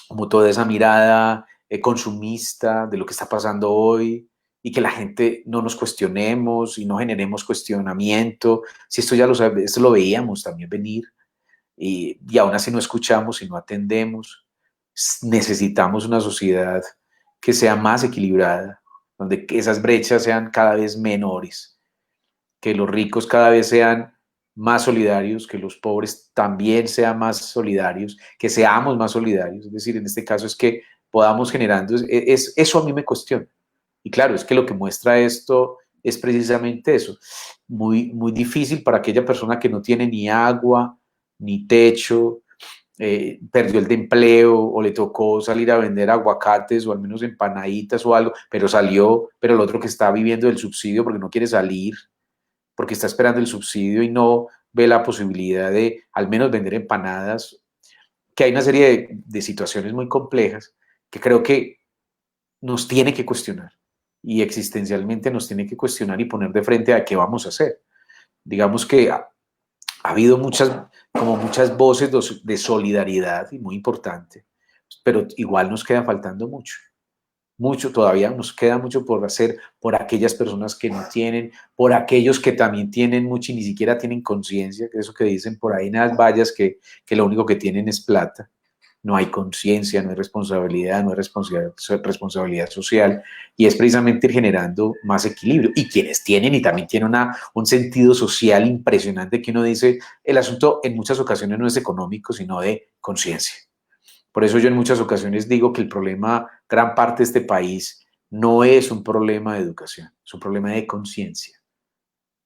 como toda esa mirada consumista de lo que está pasando hoy y que la gente no nos cuestionemos y no generemos cuestionamiento. Si esto ya esto lo veíamos también venir y aún así no escuchamos y no atendemos. Necesitamos una sociedad que sea más equilibrada, donde esas brechas sean cada vez menores, que los ricos cada vez sean más solidarios, que los pobres también sean más solidarios, que seamos más solidarios. Es decir, en este caso es que podamos generando, eso a mí me cuestiona. Y claro, es que lo que muestra esto es precisamente eso. Muy, muy difícil para aquella persona que no tiene ni agua, ni techo, perdió el de empleo o le tocó salir a vender aguacates o al menos empanaditas o algo, pero salió, pero el otro que está viviendo del subsidio porque no quiere salir, porque está esperando el subsidio y no ve la posibilidad de al menos vender empanadas, que hay una serie de situaciones muy complejas que creo que nos tiene que cuestionar y existencialmente nos tiene que cuestionar y poner de frente a qué vamos a hacer. Digamos que ha habido muchas voces de solidaridad y muy importante, pero igual nos queda faltando mucho todavía, nos queda mucho por hacer por aquellas personas que no tienen, por aquellos que también tienen mucho y ni siquiera tienen conciencia, que eso que dicen por ahí en las vallas que lo único que tienen es plata. No hay conciencia, no hay responsabilidad, no hay responsabilidad social y es precisamente ir generando más equilibrio. Y quienes tienen y también tienen un sentido social impresionante que uno dice, el asunto en muchas ocasiones no es económico, sino de conciencia. Por eso yo en muchas ocasiones digo que el problema, gran parte de este país, no es un problema de educación, es un problema de conciencia.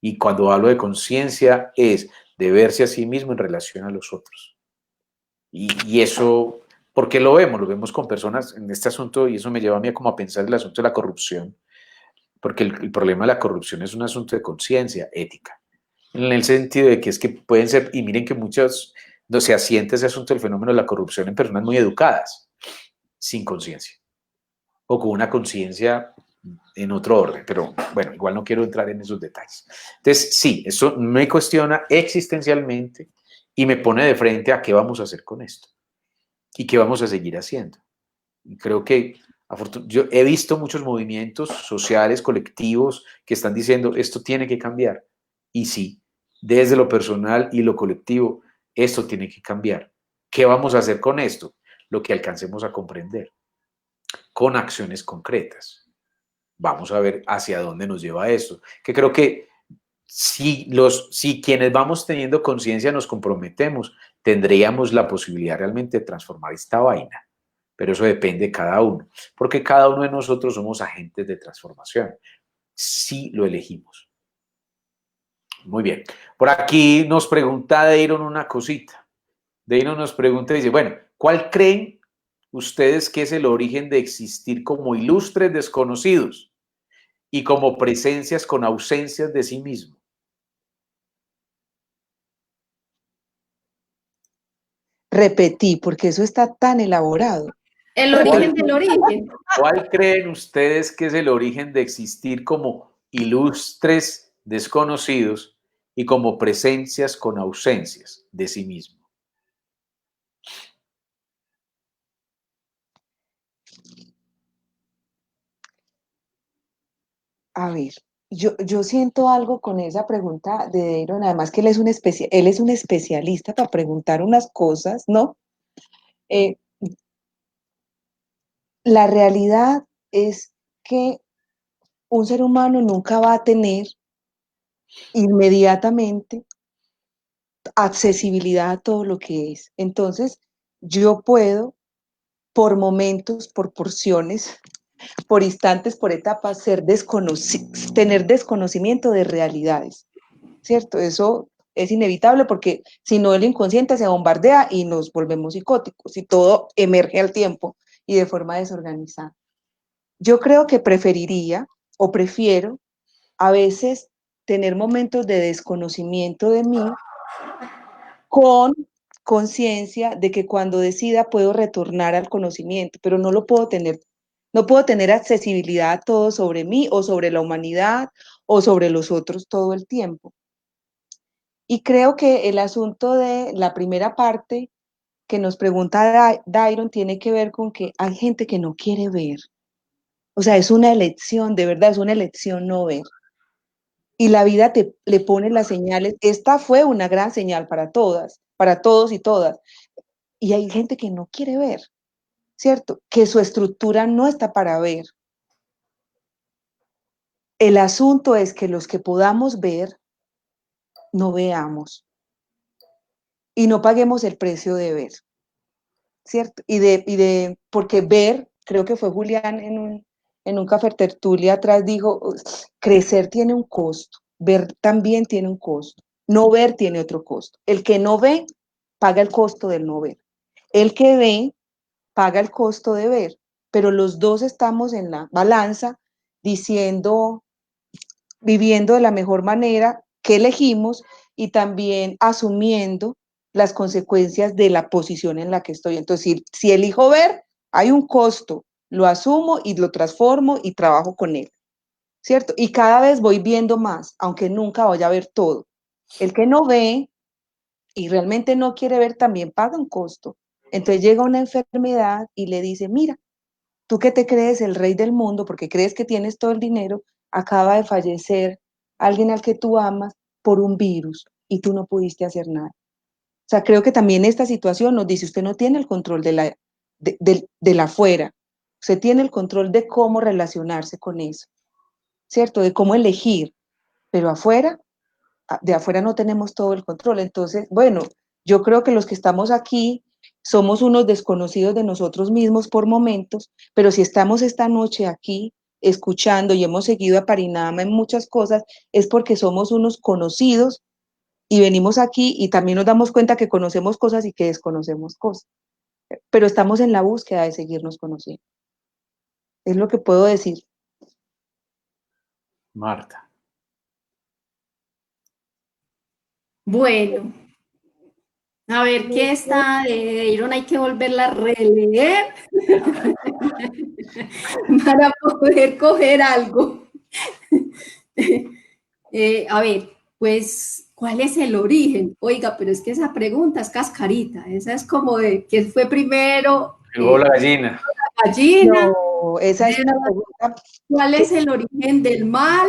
Y cuando hablo de conciencia es de verse a sí mismo en relación a los otros. Y eso, ¿por qué lo vemos? Lo vemos con personas en este asunto y eso me lleva a mí como a pensar el asunto de la corrupción, porque el problema de la corrupción es un asunto de conciencia ética, en el sentido de que es que pueden ser, y miren que muchos, no se asienta ese asunto del fenómeno de la corrupción en personas muy educadas, sin conciencia, o con una conciencia en otro orden, pero bueno, igual no quiero entrar en esos detalles. Entonces, sí, eso me cuestiona existencialmente y me pone de frente a qué vamos a hacer con esto y qué vamos a seguir haciendo. Y creo que yo he visto muchos movimientos sociales, colectivos, que están diciendo esto tiene que cambiar. Y sí, desde lo personal y lo colectivo, esto tiene que cambiar. ¿Qué vamos a hacer con esto? Lo que alcancemos a comprender, con acciones concretas. Vamos a ver hacia dónde nos lleva esto. Que creo que si quienes vamos teniendo conciencia nos comprometemos, tendríamos la posibilidad realmente de transformar esta vaina. Pero eso depende de cada uno, porque cada uno de nosotros somos agentes de transformación, si lo elegimos. Muy bien. Por aquí nos pregunta Deiron una cosita. Deiron nos pregunta y dice, bueno, ¿cuál creen ustedes que es el origen de existir como ilustres desconocidos y como presencias con ausencias de sí mismo? Repetí, porque eso está tan elaborado. El origen del origen. ¿Cuál creen ustedes que es el origen de existir como ilustres desconocidos y como presencias con ausencias de sí mismo? A ver, yo siento algo con esa pregunta de Deiron, además que él es él es un especialista para preguntar unas cosas, ¿no? Eh, la realidad es que un ser humano nunca va a tener inmediatamente accesibilidad a todo lo que es. Entonces, yo puedo, por momentos, por porciones, por instantes, por etapas, tener desconocimiento de realidades, ¿cierto? Eso es inevitable porque si no el inconsciente se bombardea y nos volvemos psicóticos y todo emerge al tiempo y de forma desorganizada. Yo creo que preferiría o prefiero a veces tener momentos de desconocimiento de mí con conciencia de que cuando decida puedo retornar al conocimiento, pero no lo puedo tener, no puedo tener accesibilidad a todo sobre mí o sobre la humanidad o sobre los otros todo el tiempo. Y creo que el asunto de la primera parte que nos pregunta Dairon tiene que ver con que hay gente que no quiere ver. O sea, es una elección, de verdad, es una elección no ver. Y la vida le pone las señales. Esta fue una gran señal para todas, para todos y todas. Y hay gente que no quiere ver, ¿cierto? Que su estructura no está para ver. El asunto es que los que podamos ver, no veamos y no paguemos el precio de ver, ¿cierto? Porque ver, creo que fue Julián en un café tertulia atrás dijo, crecer tiene un costo, ver también tiene un costo, no ver tiene otro costo. El que no ve, paga el costo del no ver. El que ve, paga el costo de ver, pero los dos estamos en la balanza diciendo, viviendo de la mejor manera que elegimos y también asumiendo las consecuencias de la posición en la que estoy. Entonces, si elijo ver, hay un costo, lo asumo y lo transformo y trabajo con él, ¿cierto? Y cada vez voy viendo más, aunque nunca vaya a ver todo. El que no ve y realmente no quiere ver también paga un costo. Entonces llega una enfermedad y le dice, mira, tú que te crees el rey del mundo porque crees que tienes todo el dinero, acaba de fallecer alguien al que tú amas por un virus y tú no pudiste hacer nada. O sea, creo que también esta situación nos dice, usted no tiene el control de la afuera, usted tiene el control de cómo relacionarse con eso, ¿cierto? De cómo elegir, pero afuera, de afuera no tenemos todo el control. Entonces, bueno, yo creo que los que estamos aquí somos unos desconocidos de nosotros mismos por momentos, pero si estamos esta noche aquí escuchando y hemos seguido a Parinama en muchas cosas, es porque somos unos conocidos y venimos aquí y también nos damos cuenta que conocemos cosas y que desconocemos cosas, pero estamos en la búsqueda de seguirnos conociendo. Es lo que puedo decir. Marta. Bueno, a ver qué está de Iron, hay que volverla a releer para poder coger algo. A ver, pues, ¿cuál es el origen? Oiga, pero es que esa pregunta es cascarita, esa es como de ¿qué fue primero? El huevo o la gallina. La gallina. No, esa es una pregunta. ¿Cuál es el origen del mal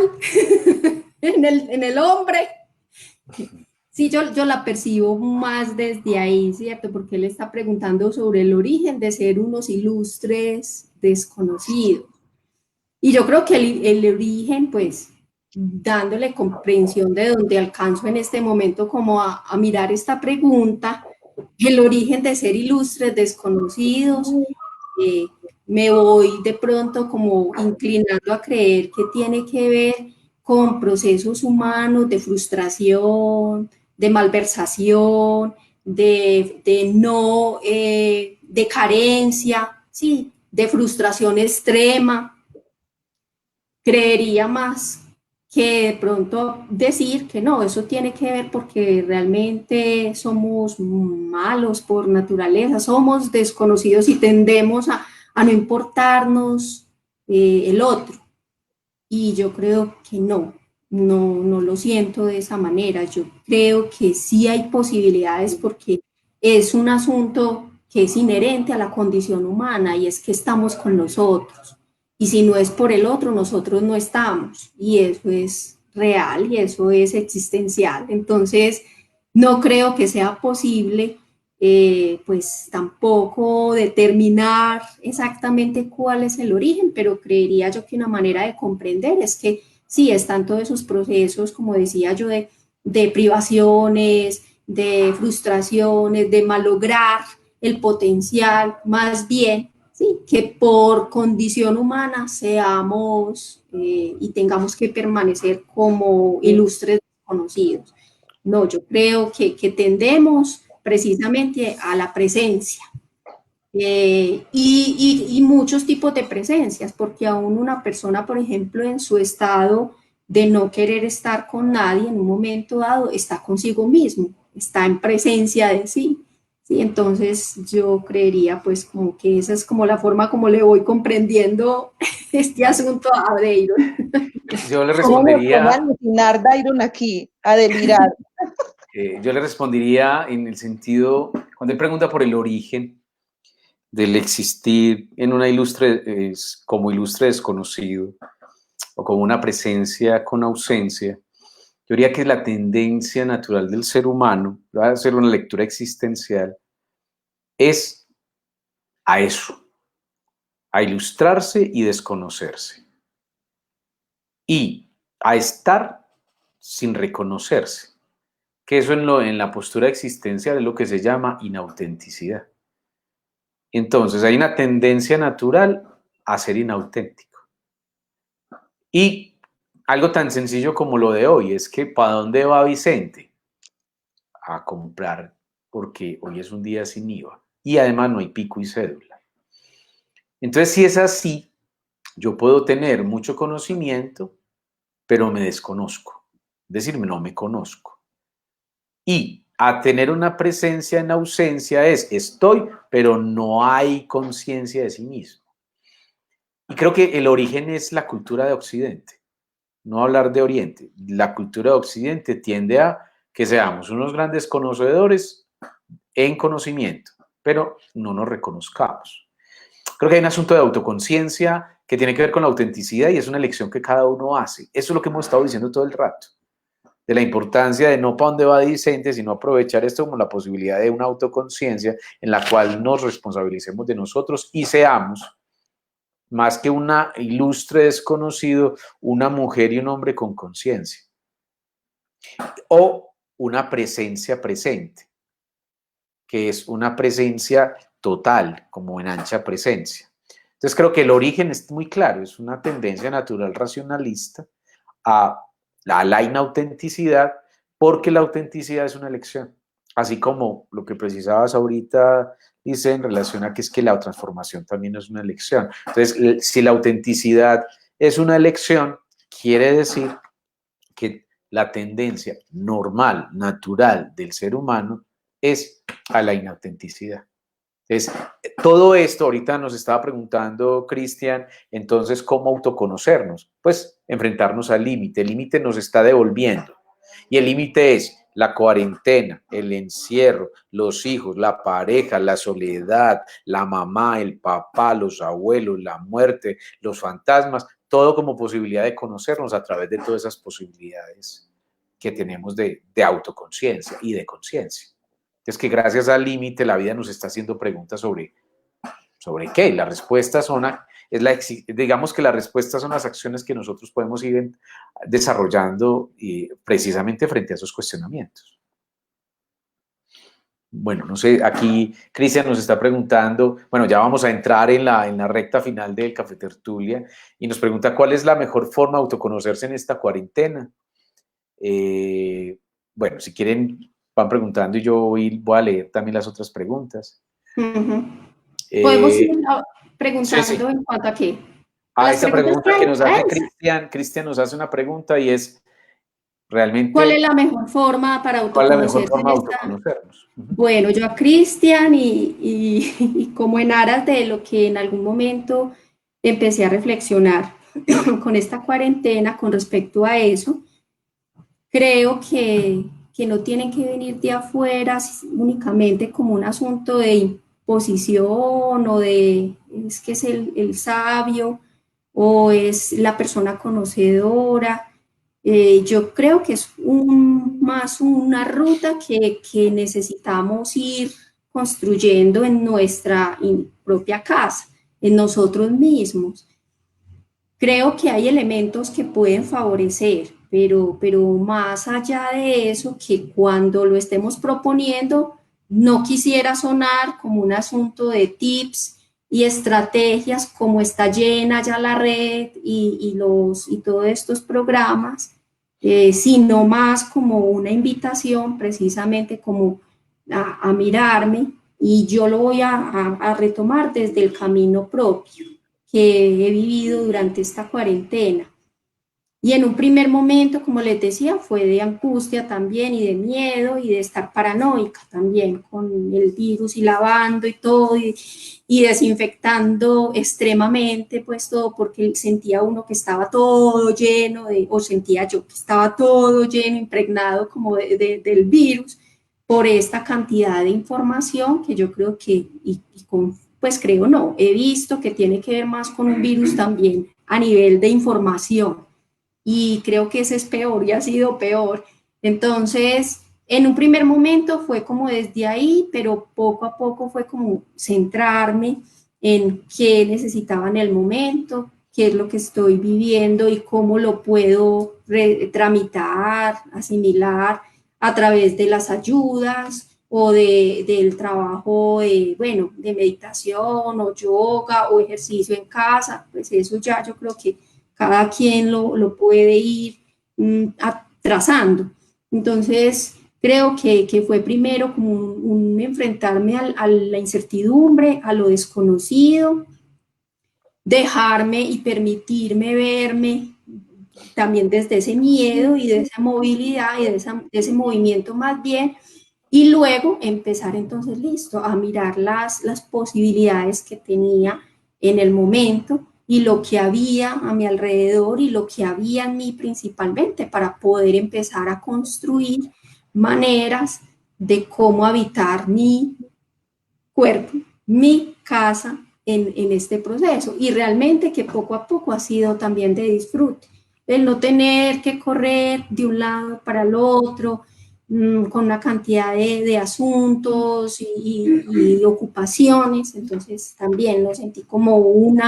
en el hombre? Sí, yo la percibo más desde ahí, ¿cierto? Porque él está preguntando sobre el origen de ser unos ilustres desconocidos. Y yo creo que el origen, pues, dándole comprensión de donde alcanzo en este momento como a mirar esta pregunta, el origen de ser ilustres desconocidos, eh, me voy de pronto como inclinando a creer que tiene que ver con procesos humanos de frustración, de malversación, de no, de carencia, sí, de frustración extrema. Creería más que de pronto decir que no, eso tiene que ver porque realmente somos malos por naturaleza, somos desconocidos y tendemos a no importarnos el otro. Y yo creo que no lo siento de esa manera. Yo creo que sí hay posibilidades porque es un asunto que es inherente a la condición humana y es que estamos con los otros. Y si no es por el otro, nosotros no estamos. Y eso es real y eso es existencial. Entonces, no creo que sea posible pues tampoco determinar exactamente cuál es el origen, pero creería yo que una manera de comprender es que sí, están todos esos procesos, como decía yo, de privaciones, de frustraciones, de malograr el potencial, más bien, sí, que por condición humana seamos y tengamos que permanecer como ilustres desconocidos. No, yo creo que tendemos precisamente a la presencia. Y muchos tipos de presencias, porque aún una persona, por ejemplo, en su estado de no querer estar con nadie en un momento dado, está consigo mismo, está en presencia de sí. ¿Sí? Entonces yo creería pues como que esa es como la forma como le voy comprendiendo este asunto a Deiron. Yo le ¿Cómo me pone a respondería, alucinar, Dairon, aquí, a delirar? yo le respondería en el sentido, cuando él pregunta por el origen del existir en una ilustre, como ilustre desconocido o como una presencia con ausencia, yo diría que la tendencia natural del ser humano, voy a hacer una lectura existencial, es a eso, a ilustrarse y desconocerse, y a estar sin reconocerse, que eso en la postura existencial es lo que se llama inautenticidad. Entonces hay una tendencia natural a ser inauténtico. Y algo tan sencillo como lo de hoy es que ¿para dónde va Vicente? A comprar, porque hoy es un día sin IVA. Y además no hay pico y cédula. Entonces, si es así, yo puedo tener mucho conocimiento, pero me desconozco. Es decir, no me conozco. Y a tener una presencia en ausencia es estoy, pero no hay conciencia de sí mismo. Y creo que el origen es la cultura de Occidente, no hablar de Oriente. La cultura de Occidente tiende a que seamos unos grandes conocedores en conocimiento, pero no nos reconozcamos. Creo que hay un asunto de autoconciencia que tiene que ver con la autenticidad y es una elección que cada uno hace. Eso es lo que hemos estado diciendo todo el rato, de la importancia de no para dónde va Vicente, sino aprovechar esto como la posibilidad de una autoconciencia en la cual nos responsabilicemos de nosotros y seamos, más que una ilustre desconocido, una mujer y un hombre con conciencia. O una presencia presente, que es una presencia total, como en ancha presencia. Entonces creo que el origen es muy claro, es una tendencia natural racionalista a la inautenticidad, porque la autenticidad es una elección. Así como lo que precisabas ahorita, dice, en relación a que es que la transformación también es una elección. Entonces, si la autenticidad es una elección, quiere decir que la tendencia normal, natural del ser humano es a la inautenticidad. Entonces, todo esto ahorita nos estaba preguntando Cristian, entonces, ¿cómo autoconocernos? Pues enfrentarnos al límite. El límite nos está devolviendo. Y el límite es la cuarentena, el encierro, los hijos, la pareja, la soledad, la mamá, el papá, los abuelos, la muerte, los fantasmas, todo como posibilidad de conocernos a través de todas esas posibilidades que tenemos de autoconciencia y de conciencia. Es que gracias al límite la vida nos está haciendo preguntas sobre qué. Las respuestas son, digamos que las respuestas son las acciones que nosotros podemos ir desarrollando precisamente frente a esos cuestionamientos. Bueno, no sé, aquí Cristian nos está preguntando, bueno, ya vamos a entrar en la recta final del Café Tertulia, y nos pregunta cuál es la mejor forma de autoconocerse en esta cuarentena. Bueno, si quieren, van preguntando y yo voy a leer también las otras preguntas. Podemos ir preguntando sí. en cuanto a qué. Esta pregunta que nos hace Cristian nos hace una pregunta y es realmente... ¿Cuál es la mejor forma para autoconocernos? Bueno, yo a Cristian y como en aras de lo que en algún momento empecé a reflexionar con esta cuarentena con respecto a eso, creo que no tienen que venir de afuera únicamente como un asunto de imposición o de es que es el sabio o es la persona conocedora. Yo creo que es más una ruta que necesitamos ir construyendo en nuestra propia casa, en nosotros mismos. Creo que hay elementos que pueden favorecer, pero más allá de eso, que cuando lo estemos proponiendo, no quisiera sonar como un asunto de tips y estrategias, como está llena ya la red y todos estos programas, sino más como una invitación precisamente como a mirarme, y yo lo voy a retomar desde el camino propio que he vivido durante esta cuarentena. Y en un primer momento, como les decía, fue de angustia también y de miedo y de estar paranoica también con el virus y lavando y todo y desinfectando extremadamente pues todo, porque sentía uno que estaba todo lleno o sentía yo que estaba todo lleno, impregnado como del virus por esta cantidad de información que yo creo que, pues creo no, he visto que tiene que ver más con un virus también a nivel de información. Y creo que ese es peor y ha sido peor. Entonces, en un primer momento fue como desde ahí, pero poco a poco fue como centrarme en qué necesitaba en el momento, qué es lo que estoy viviendo y cómo lo puedo tramitar, asimilar a través de las ayudas o del trabajo de meditación o yoga o ejercicio en casa. Pues eso ya yo creo que cada quien lo puede ir trazando. Entonces, creo que fue primero como un enfrentarme a la incertidumbre, a lo desconocido, dejarme y permitirme verme también desde ese miedo y de esa movilidad y de ese movimiento más bien, y luego empezar entonces, listo, a mirar las posibilidades que tenía en el momento y lo que había a mi alrededor y lo que había en mí principalmente para poder empezar a construir maneras de cómo habitar mi cuerpo, mi casa en este proceso. Y realmente que poco a poco ha sido también de disfrute, el no tener que correr de un lado para el otro, con una cantidad de asuntos y ocupaciones. Entonces también lo sentí como un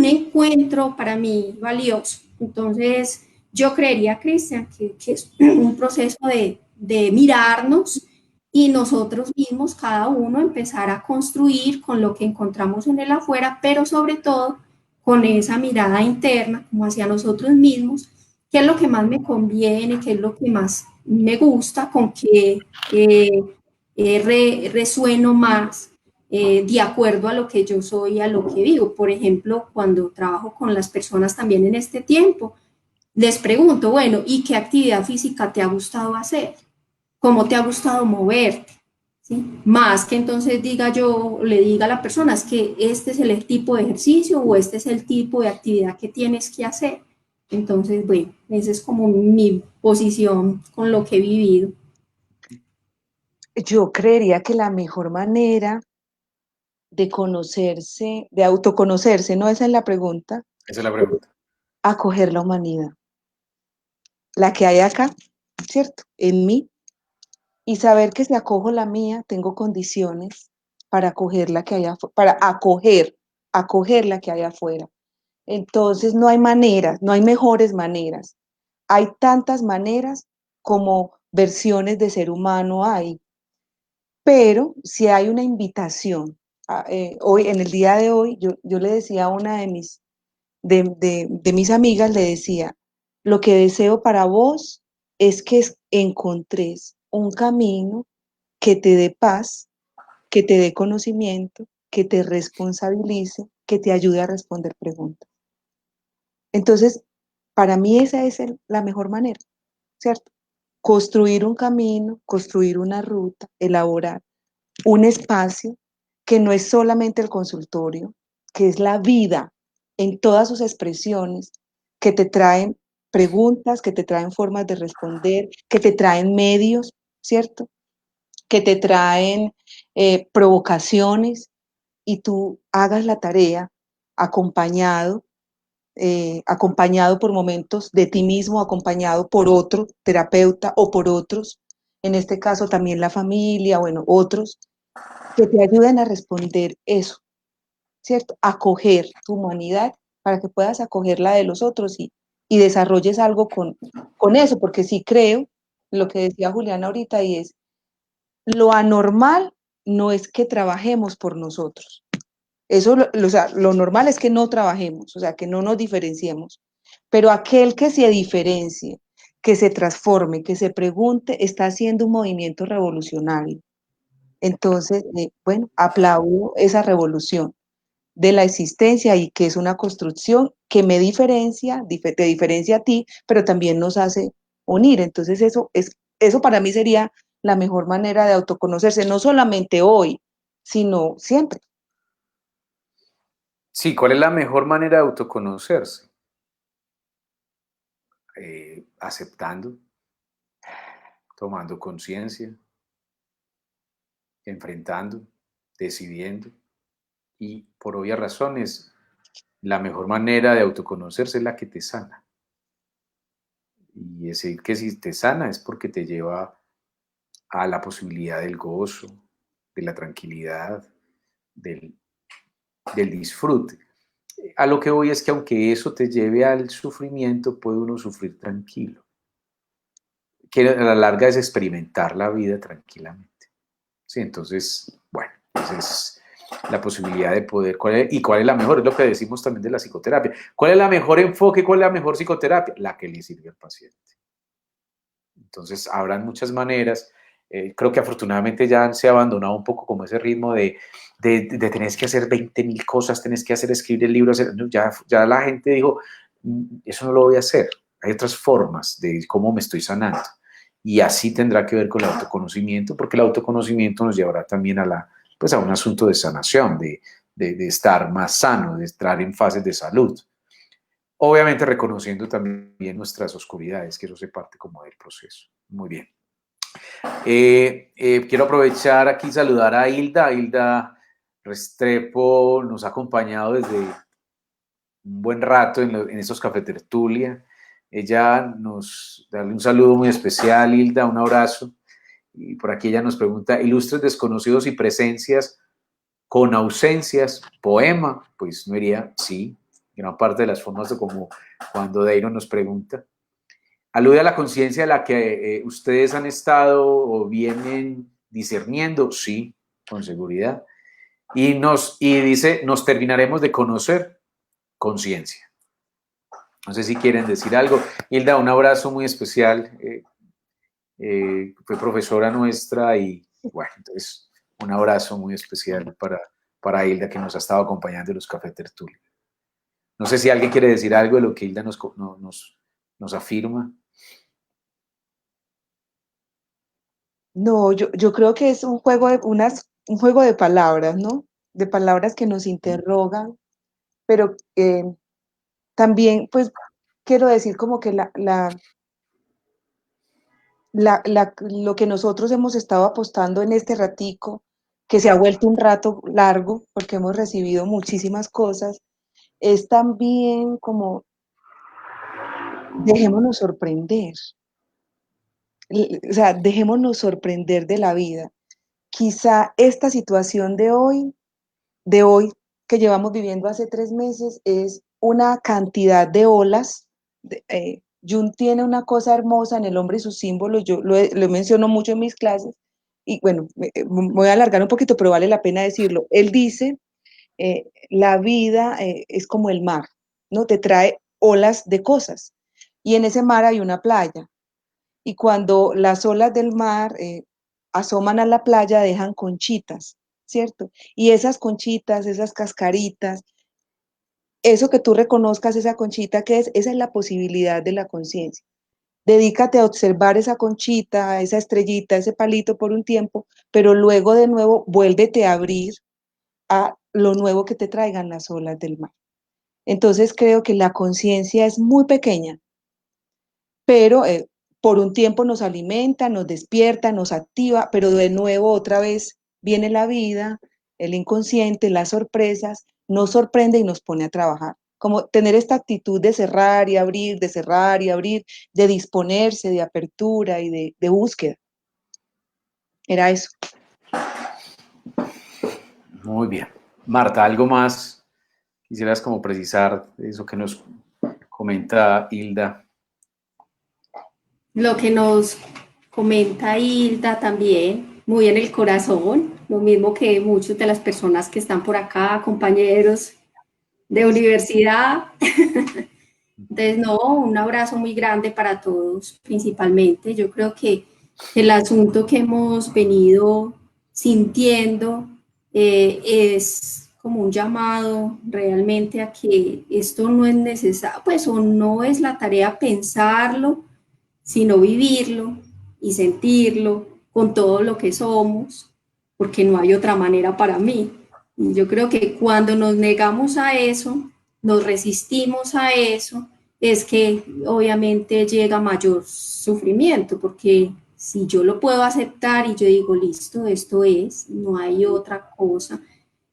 encuentro para mí valioso. Entonces yo creería, Cristian, que es un proceso de mirarnos y nosotros mismos, cada uno, empezar a construir con lo que encontramos en el afuera, pero sobre todo con esa mirada interna, como hacia nosotros mismos, qué es lo que más me conviene, qué es lo que más me gusta, con qué resueno más, de acuerdo a lo que yo soy, a lo que vivo. Por ejemplo, cuando trabajo con las personas también en este tiempo, les pregunto, bueno, ¿y qué actividad física te ha gustado hacer? ¿Cómo te ha gustado moverte? ¿Sí? Más que entonces le diga a la persona, es que este es el tipo de ejercicio o este es el tipo de actividad que tienes que hacer. Entonces, bueno, esa es como mi posición con lo que he vivido. Yo creería que la mejor manera de conocerse, de autoconocerse, ¿no? Esa es la pregunta. Esa es la pregunta. Acoger la humanidad. la que hay acá, ¿cierto? En mí, y saber que si acojo la mía, tengo condiciones para acoger la que hay afuera, para acoger la que hay afuera. Entonces no hay maneras, no hay mejores maneras. Hay tantas maneras como versiones de ser humano hay, pero si hay una invitación, hoy, en el día de hoy, yo le decía a una de mis amigas, le decía, lo que deseo para vos es que encontres un camino que te dé paz, que te dé conocimiento, que te responsabilice, que te ayude a responder preguntas. Entonces, para mí esa es la mejor manera, ¿cierto? Construir un camino, construir una ruta, elaborar un espacio que no es solamente el consultorio, que es la vida en todas sus expresiones, que te traen preguntas, que te traen formas de responder, que te traen medios, ¿cierto? Que te traen provocaciones y tú hagas la tarea acompañado, acompañado por momentos de ti mismo, acompañado por otro terapeuta o por otros, en este caso también la familia, bueno, otros, que te ayuden a responder eso, ¿cierto? Acoger tu humanidad para que puedas acoger la de los otros y desarrolles algo con eso, porque sí creo, lo que decía Juliana ahorita, y es, lo anormal no es que trabajemos por nosotros. Eso, o sea, lo normal es que no trabajemos, o sea, que no nos diferenciemos. Pero aquel que se diferencie, que se transforme, que se pregunte, está haciendo un movimiento revolucionario. Entonces, bueno, aplaudo esa revolución de la existencia y que es una construcción que me diferencia, te diferencia a ti, pero también nos hace unir. Entonces, eso para mí sería la mejor manera de autoconocerse, no solamente hoy, sino siempre. Sí, ¿cuál es la mejor manera de autoconocerse? Aceptando, tomando conciencia, enfrentando, decidiendo. Y por obvias razones, la mejor manera de autoconocerse es la que te sana. Y decir que si te sana es porque te lleva a la posibilidad del gozo, de la tranquilidad, del, del disfrute. A lo que voy es que aunque eso te lleve al sufrimiento, puede uno sufrir tranquilo. Que a la larga es experimentar la vida tranquilamente. Sí, entonces, bueno, esa es la posibilidad de poder. ¿Cuál es la mejor? Es lo que decimos también de la psicoterapia. ¿Cuál es la mejor enfoque? ¿Cuál es la mejor psicoterapia? La que le sirve al paciente. Entonces, habrán muchas maneras. Creo que afortunadamente ya se ha abandonado un poco como ese ritmo de tenés que hacer 20.000 cosas, tenés que escribir el libro. No, ya la gente dijo, eso no lo voy a hacer. Hay otras formas de cómo me estoy sanando. Y así tendrá que ver con el autoconocimiento, porque el autoconocimiento nos llevará también pues a un asunto de sanación, de estar más sano, de estar en fases de salud. Obviamente reconociendo también nuestras oscuridades, que eso se parte como del proceso. Muy bien. Quiero aprovechar aquí y saludar a Hilda. Hilda Restrepo nos ha acompañado desde un buen rato en estos Café Tertulia. Ella nos da un saludo muy especial, Hilda, un abrazo. Y por aquí ella nos pregunta, ilustres desconocidos y presencias con ausencias, poema, pues no iría, sí, gran parte de las formas de como cuando Deiro nos pregunta. Alude a la conciencia de la que ustedes han estado o vienen discerniendo, sí, con seguridad. Y dice, nos terminaremos de conocer conciencia. No sé si quieren decir algo. Hilda, un abrazo muy especial. Fue profesora nuestra y bueno, entonces un abrazo muy especial para Hilda que nos ha estado acompañando en los Café Tertulia. No sé si alguien quiere decir algo de lo que Hilda nos afirma. No, yo creo que es un juego un juego de palabras, ¿no? De palabras que nos interrogan, pero también, pues, quiero decir como que lo que nosotros hemos estado apostando en este ratico, que se ha vuelto un rato largo, porque hemos recibido muchísimas cosas, es también como dejémonos sorprender. O sea, dejémonos sorprender de la vida. Quizá esta situación de hoy que llevamos viviendo hace 3 meses, es una cantidad de olas. Jung tiene una cosa hermosa en El hombre y sus símbolos, yo lo menciono mucho en mis clases, y bueno, me voy a alargar un poquito, pero vale la pena decirlo. Él dice, la vida es como el mar, ¿no? Te trae olas de cosas, y en ese mar hay una playa, y cuando las olas del mar asoman a la playa, dejan conchitas, ¿cierto? Y esas conchitas, esas cascaritas, eso que tú reconozcas, esa conchita que es, esa es la posibilidad de la conciencia. Dedícate a observar esa conchita, esa estrellita, ese palito por un tiempo, pero luego de nuevo vuélvete a abrir a lo nuevo que te traigan las olas del mar. Entonces creo que la conciencia es muy pequeña, pero por un tiempo nos alimenta, nos despierta, nos activa, pero de nuevo otra vez viene la vida, el inconsciente, las sorpresas, nos sorprende y nos pone a trabajar. Como tener esta actitud de cerrar y abrir, de cerrar y abrir, de disponerse, de apertura y de búsqueda. Era eso. Muy bien. Marta, ¿algo más quisieras como precisar eso que nos comenta Hilda? Lo que nos comenta Hilda también, muy en el corazón, lo mismo que muchas de las personas que están por acá, compañeros de universidad. Entonces, no, un abrazo muy grande para todos, principalmente. Yo creo que el asunto que hemos venido sintiendo es como un llamado realmente a que esto no es necesario, pues o no es la tarea pensarlo, sino vivirlo y sentirlo con todo lo que somos, porque no hay otra manera para mí. Y yo creo que cuando nos negamos a eso, nos resistimos a eso, es que obviamente llega mayor sufrimiento, porque si yo lo puedo aceptar y yo digo, listo, esto es, no hay otra cosa,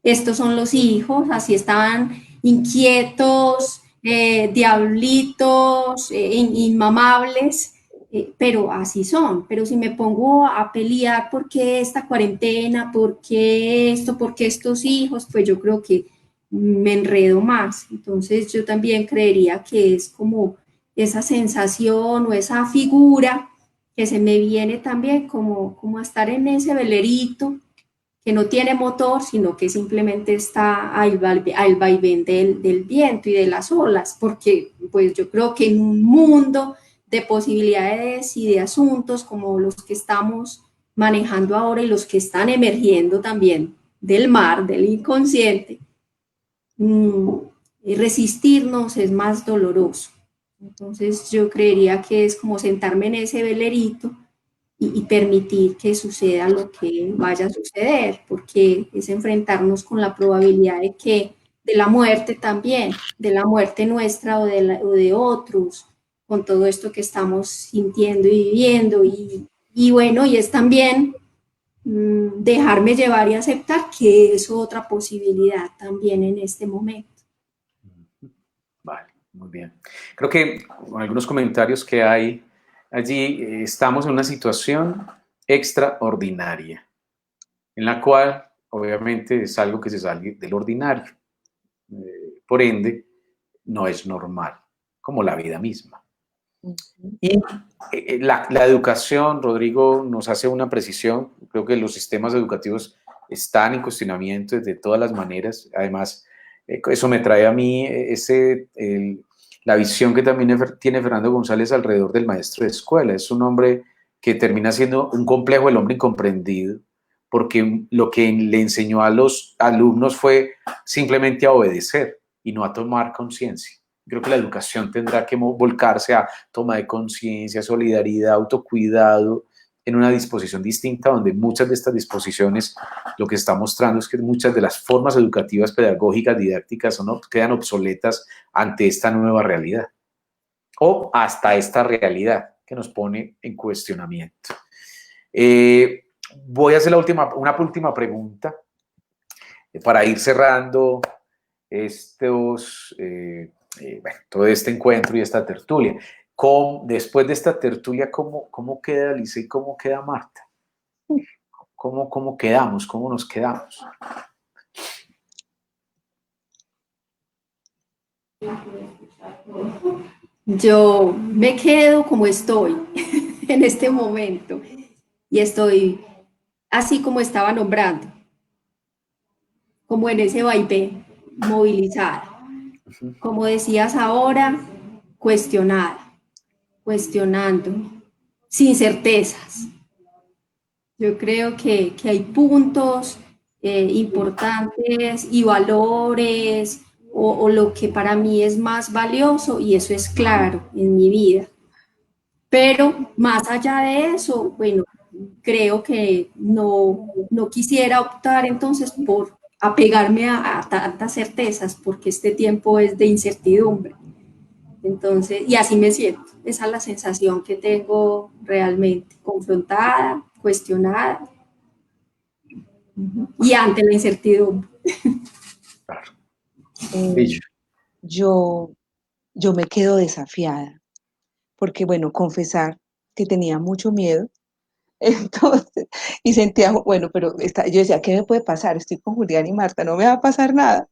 estos son los hijos, así estaban inquietos, diablitos, inmamables, pero así son. Pero si me pongo a pelear por qué esta cuarentena, por qué esto, por qué estos hijos, pues yo creo que me enredo más. Entonces yo también creería que es como esa sensación o esa figura que se me viene también como a estar en ese velerito que no tiene motor, sino que simplemente está al vaivén del viento y de las olas, porque pues yo creo que en un mundo de posibilidades y de asuntos como los que estamos manejando ahora y los que están emergiendo también del mar, del inconsciente, resistirnos es más doloroso. Entonces yo creería que es como sentarme en ese velerito y permitir que suceda lo que vaya a suceder, porque es enfrentarnos con la probabilidad de que de la muerte también, de la muerte nuestra o de otros, con todo esto que estamos sintiendo y viviendo. Y bueno, y es también dejarme llevar y aceptar que es otra posibilidad también en este momento. Vale, muy bien. Creo que con algunos comentarios que hay allí, estamos en una situación extraordinaria, en la cual obviamente es algo que se sale del ordinario. Por ende, no es normal, como la vida misma. Y la educación, Rodrigo nos hace una precisión. Creo que los sistemas educativos están en cuestionamiento de todas las maneras. Además, eso me trae a mí la visión que también tiene Fernando González alrededor del maestro de escuela. Es un hombre que termina siendo un complejo del hombre incomprendido, porque lo que le enseñó a los alumnos fue simplemente a obedecer y no a tomar conciencia. Creo que la educación tendrá que volcarse a toma de conciencia, solidaridad, autocuidado, en una disposición distinta, donde muchas de estas disposiciones lo que está mostrando es que muchas de las formas educativas, pedagógicas, didácticas quedan obsoletas ante esta nueva realidad o hasta esta realidad que nos pone en cuestionamiento. Voy a hacer una última pregunta para ir cerrando todo este encuentro y esta tertulia. después de esta tertulia, ¿cómo queda Lice y cómo queda Marta? ¿Cómo quedamos? ¿Cómo nos quedamos? Yo me quedo como estoy en este momento y estoy así como estaba nombrando, como en ese vaivén, movilizada. Como decías ahora, cuestionada, cuestionando, sin certezas. Yo creo que hay puntos importantes y valores o lo que para mí es más valioso y eso es claro en mi vida. Pero más allá de eso, bueno, creo que no quisiera optar entonces por apegarme a tantas certezas porque este tiempo es de incertidumbre. Entonces, y así me siento. Esa es la sensación que tengo realmente, confrontada, cuestionada y ante la incertidumbre. Claro. Yo me quedo desafiada, porque bueno, confesar que tenía mucho miedo, entonces, y sentía, bueno, pero yo decía, ¿qué me puede pasar? Estoy con Julián y Marta, no me va a pasar nada.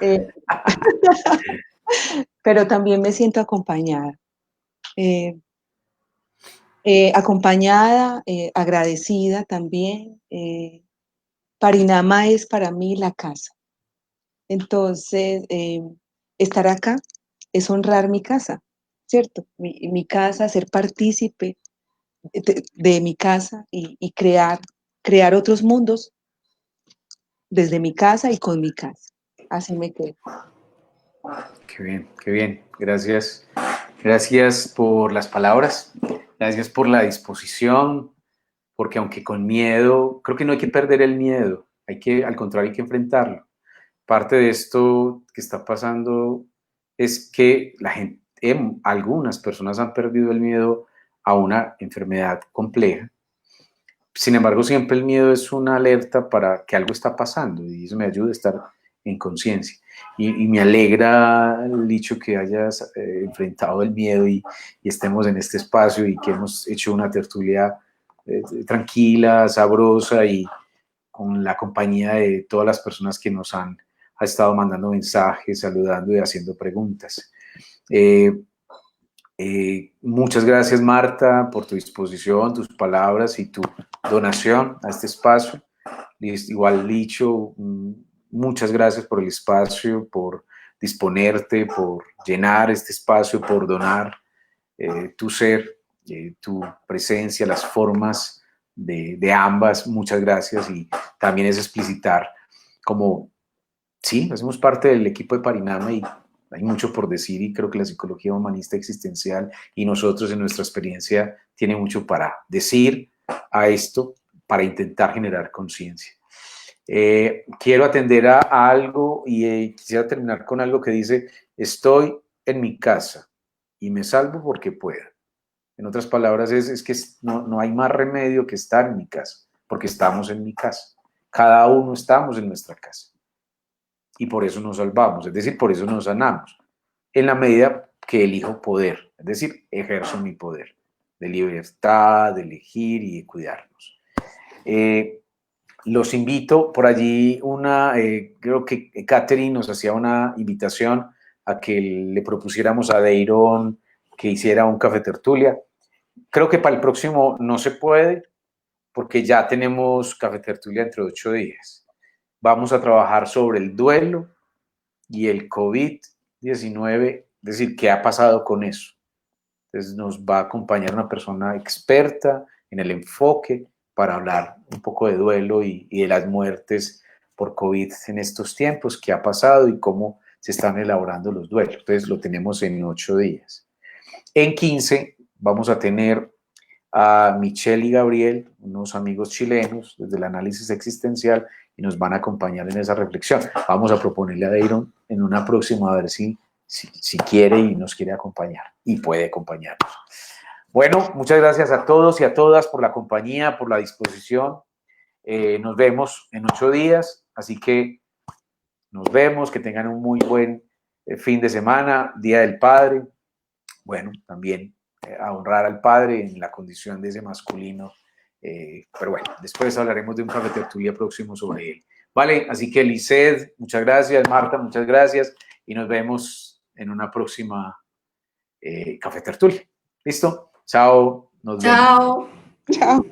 Eh, pero también me siento acompañada. Acompañada, agradecida también. Parinama es para mí la casa. Entonces, estar acá es honrar mi casa, ¿cierto? Mi casa, ser partícipe de mi casa y crear otros mundos desde mi casa y con mi casa. Así me quedo. Qué bien, qué bien. Gracias. Gracias por las palabras. Gracias por la disposición, porque aunque con miedo, creo que no hay que perder el miedo. Al contrario, hay que enfrentarlo. Parte de esto que está pasando es que la gente, algunas personas han perdido el miedo a una enfermedad compleja. Sin embargo, siempre el miedo es una alerta para que algo está pasando y eso me ayuda a estar en conciencia. Y me alegra el dicho que hayas enfrentado el miedo y estemos en este espacio y que hemos hecho una tertulia tranquila, sabrosa y con la compañía de todas las personas que nos han estado mandando mensajes, saludando y haciendo preguntas. Muchas gracias, Marta, por tu disposición, tus palabras y tu donación a este espacio. Igual dicho, muchas gracias por el espacio, por disponerte, por llenar este espacio, por donar tu ser, tu presencia, las formas de ambas. Muchas gracias y también es explicitar como, sí, hacemos parte del equipo de Parinama y hay mucho por decir y creo que la psicología humanista existencial y nosotros en nuestra experiencia tiene mucho para decir a esto para intentar generar conciencia. Quiero atender a algo y quisiera terminar con algo que dice, estoy en mi casa y me salvo porque puedo. En otras palabras, es que no hay más remedio que estar en mi casa, porque estamos en mi casa. Cada uno estamos en nuestra casa. Y por eso nos salvamos, es decir, por eso nos sanamos, en la medida que elijo poder, es decir, ejerzo mi poder de libertad, de elegir y de cuidarnos. Los invito, por allí creo que Catherine nos hacía una invitación a que le propusiéramos a Deiron que hiciera un café tertulia. Creo que para el próximo no se puede, porque ya tenemos café tertulia dentro de 8 días. Vamos a trabajar sobre el duelo y el COVID-19, es decir, ¿qué ha pasado con eso? Entonces nos va a acompañar una persona experta en el enfoque para hablar un poco de duelo y de las muertes por COVID en estos tiempos, qué ha pasado y cómo se están elaborando los duelos. Entonces lo tenemos en 8 días. En 15 vamos a tener a Michelle y Gabriel, unos amigos chilenos desde el análisis existencial, y nos van a acompañar en esa reflexión. Vamos a proponerle a Deiron en una próxima a ver si quiere y nos quiere acompañar y puede acompañarnos. Bueno, muchas gracias a todos y a todas por la compañía, por la disposición. Nos vemos en 8 días, así que nos vemos, que tengan un muy buen fin de semana, Día del Padre. Bueno, también a honrar al padre en la condición de ese masculino. Pero bueno, después hablaremos de un café tertulia próximo sobre él. Vale, así que Lisset, muchas gracias, Marta, muchas gracias, y nos vemos en una próxima café tertulia. ¿Listo? Chao, nos vemos. Chao. Chao.